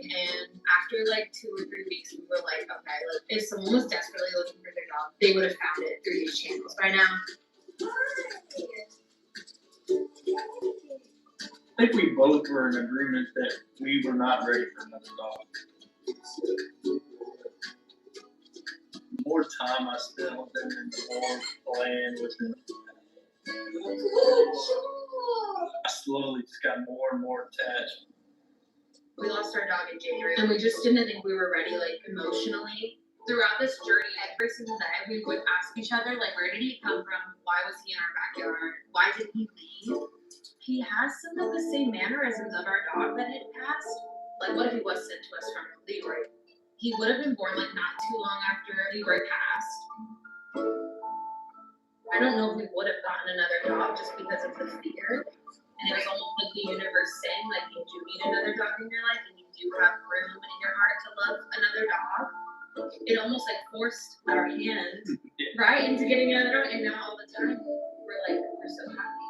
And after like 2 or 3 weeks, we were like, okay, like if someone was desperately looking for their dog, they would have found it through these channels by now. I think we both were in agreement that we were not ready for another dog. The more time I spent with him and the more playing with him, I slowly just got more and more attached. We lost our dog in January, and we just didn't think we were ready, like, emotionally. Throughout this journey, every single day, we would ask each other, like, where did he come from? Why was he in our backyard? Why did he leave? He has some of the same mannerisms of our dog that had passed. Like, what if he was sent to us from Leroy? He would have been born, like, not too long after Leroy passed. I don't know if we would have gotten another dog just because of the fear. And it was almost like the universe saying, like, you do need another dog in your life, and you do have room in your heart to love another dog. It almost like forced our hand, right, into getting another dog, and now all the time we're so happy.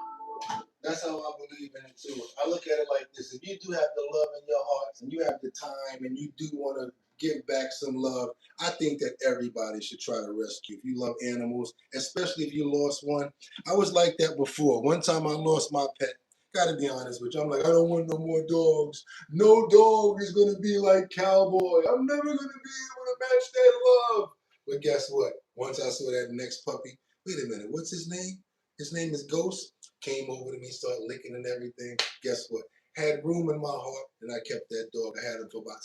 That's how I believe in it too. I look at it like this: if you do have the love in your hearts, and you have the time, and you do want to give back some love, I think that everybody should try to rescue. If you love animals, especially if you lost one. I was like that before. One time I lost my pet. Gotta be honest with you. I'm like, I don't want no more dogs. No dog is gonna be like Cowboy. I'm never gonna be able to match that love. But guess what? Once I saw that next puppy, wait a minute, what's his name? His name is Ghost. Came over to me, started licking and everything. Guess what? Had room in my heart, and I kept that dog. I had him for about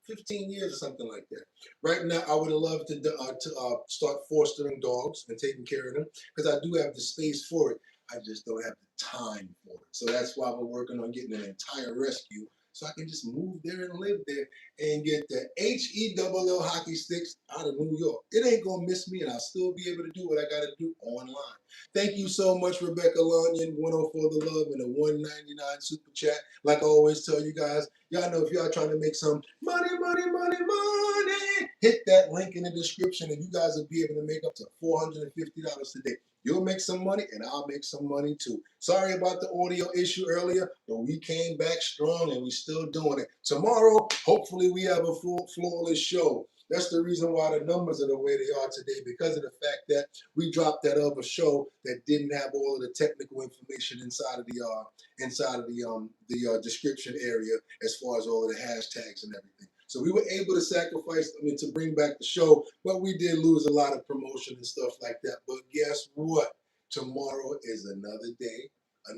15 years or something like that. Right now, I would have loved to start fostering dogs and taking care of them because I do have the space for it. I just don't have the time for it. So that's why we're working on getting an entire rescue so I can just move there and live there and get the HELL hockey sticks out of New York. It ain't going to miss me, and I'll still be able to do what I got to do online. Thank you so much, Rebecca Lanyon, 104 the love, and a $1.99 super chat. Like I always tell you guys, y'all know if y'all trying to make some money, hit that link in the description, and you guys will be able to make up to $450 today. You'll make some money, and I'll make some money too. Sorry about the audio issue earlier, but we came back strong, and we're still doing it. Tomorrow, hopefully, we have a full, flawless show. That's the reason why the numbers are the way they are today, because of the fact that we dropped that other show that didn't have all of the technical information inside of the description area as far as all of the hashtags and everything. So we were able to sacrifice, to bring back the show, but we did lose a lot of promotion and stuff like that. But guess what? Tomorrow is another day to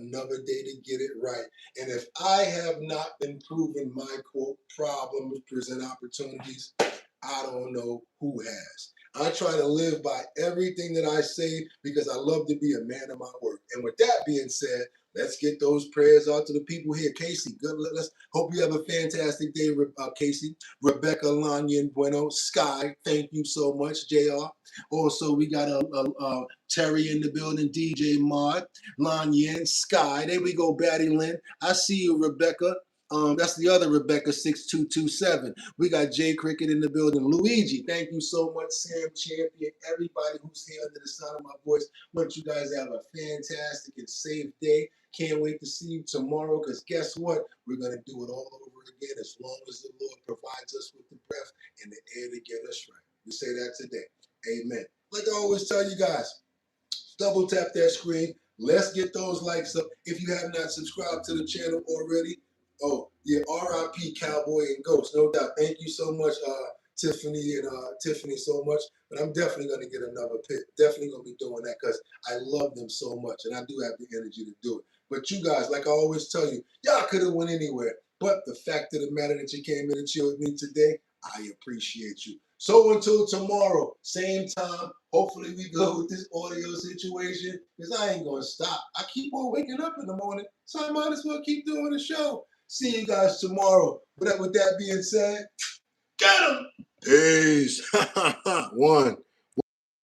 get it right. And if I have not been proven my quote problems present opportunities, I don't know who has. I try to live by everything that I say because I love to be a man of my word. And with that being said, let's get those prayers out to the people here. Casey, good. Let's hope you have a fantastic day, Casey. Rebecca Lanyon Bueno, Sky, thank you so much, JR. Also, we got Terry in the building, DJ Mod, Lanyon, Sky. There we go, Batty Lynn. I see you, Rebecca. That's the other Rebecca 6227. We got Jay Cricket in the building. Luigi, thank you so much. Sam Champion, everybody who's here under the sound of my voice. Want you guys to have a fantastic and safe day. Can't wait to see you tomorrow because guess what? We're going to do it all over again as long as the Lord provides us with the breath and the air to get us right. We say that today. Amen. Like I always tell you guys, double tap that screen. Let's get those likes up. If you have not subscribed to the channel already, oh, yeah, RIP Cowboy and Ghost, no doubt. Thank you so much, Tiffany so much. But I'm definitely going to get another pick. Definitely going to be doing that because I love them so much, and I do have the energy to do it. But you guys, like I always tell you, y'all could have went anywhere. But the fact of the matter that you came in and chilled with me today, I appreciate you. So until tomorrow, same time, hopefully we go with this audio situation because I ain't going to stop. I keep on waking up in the morning, so I might as well keep doing the show. See you guys tomorrow. With that being said, get 'em. Peace. One.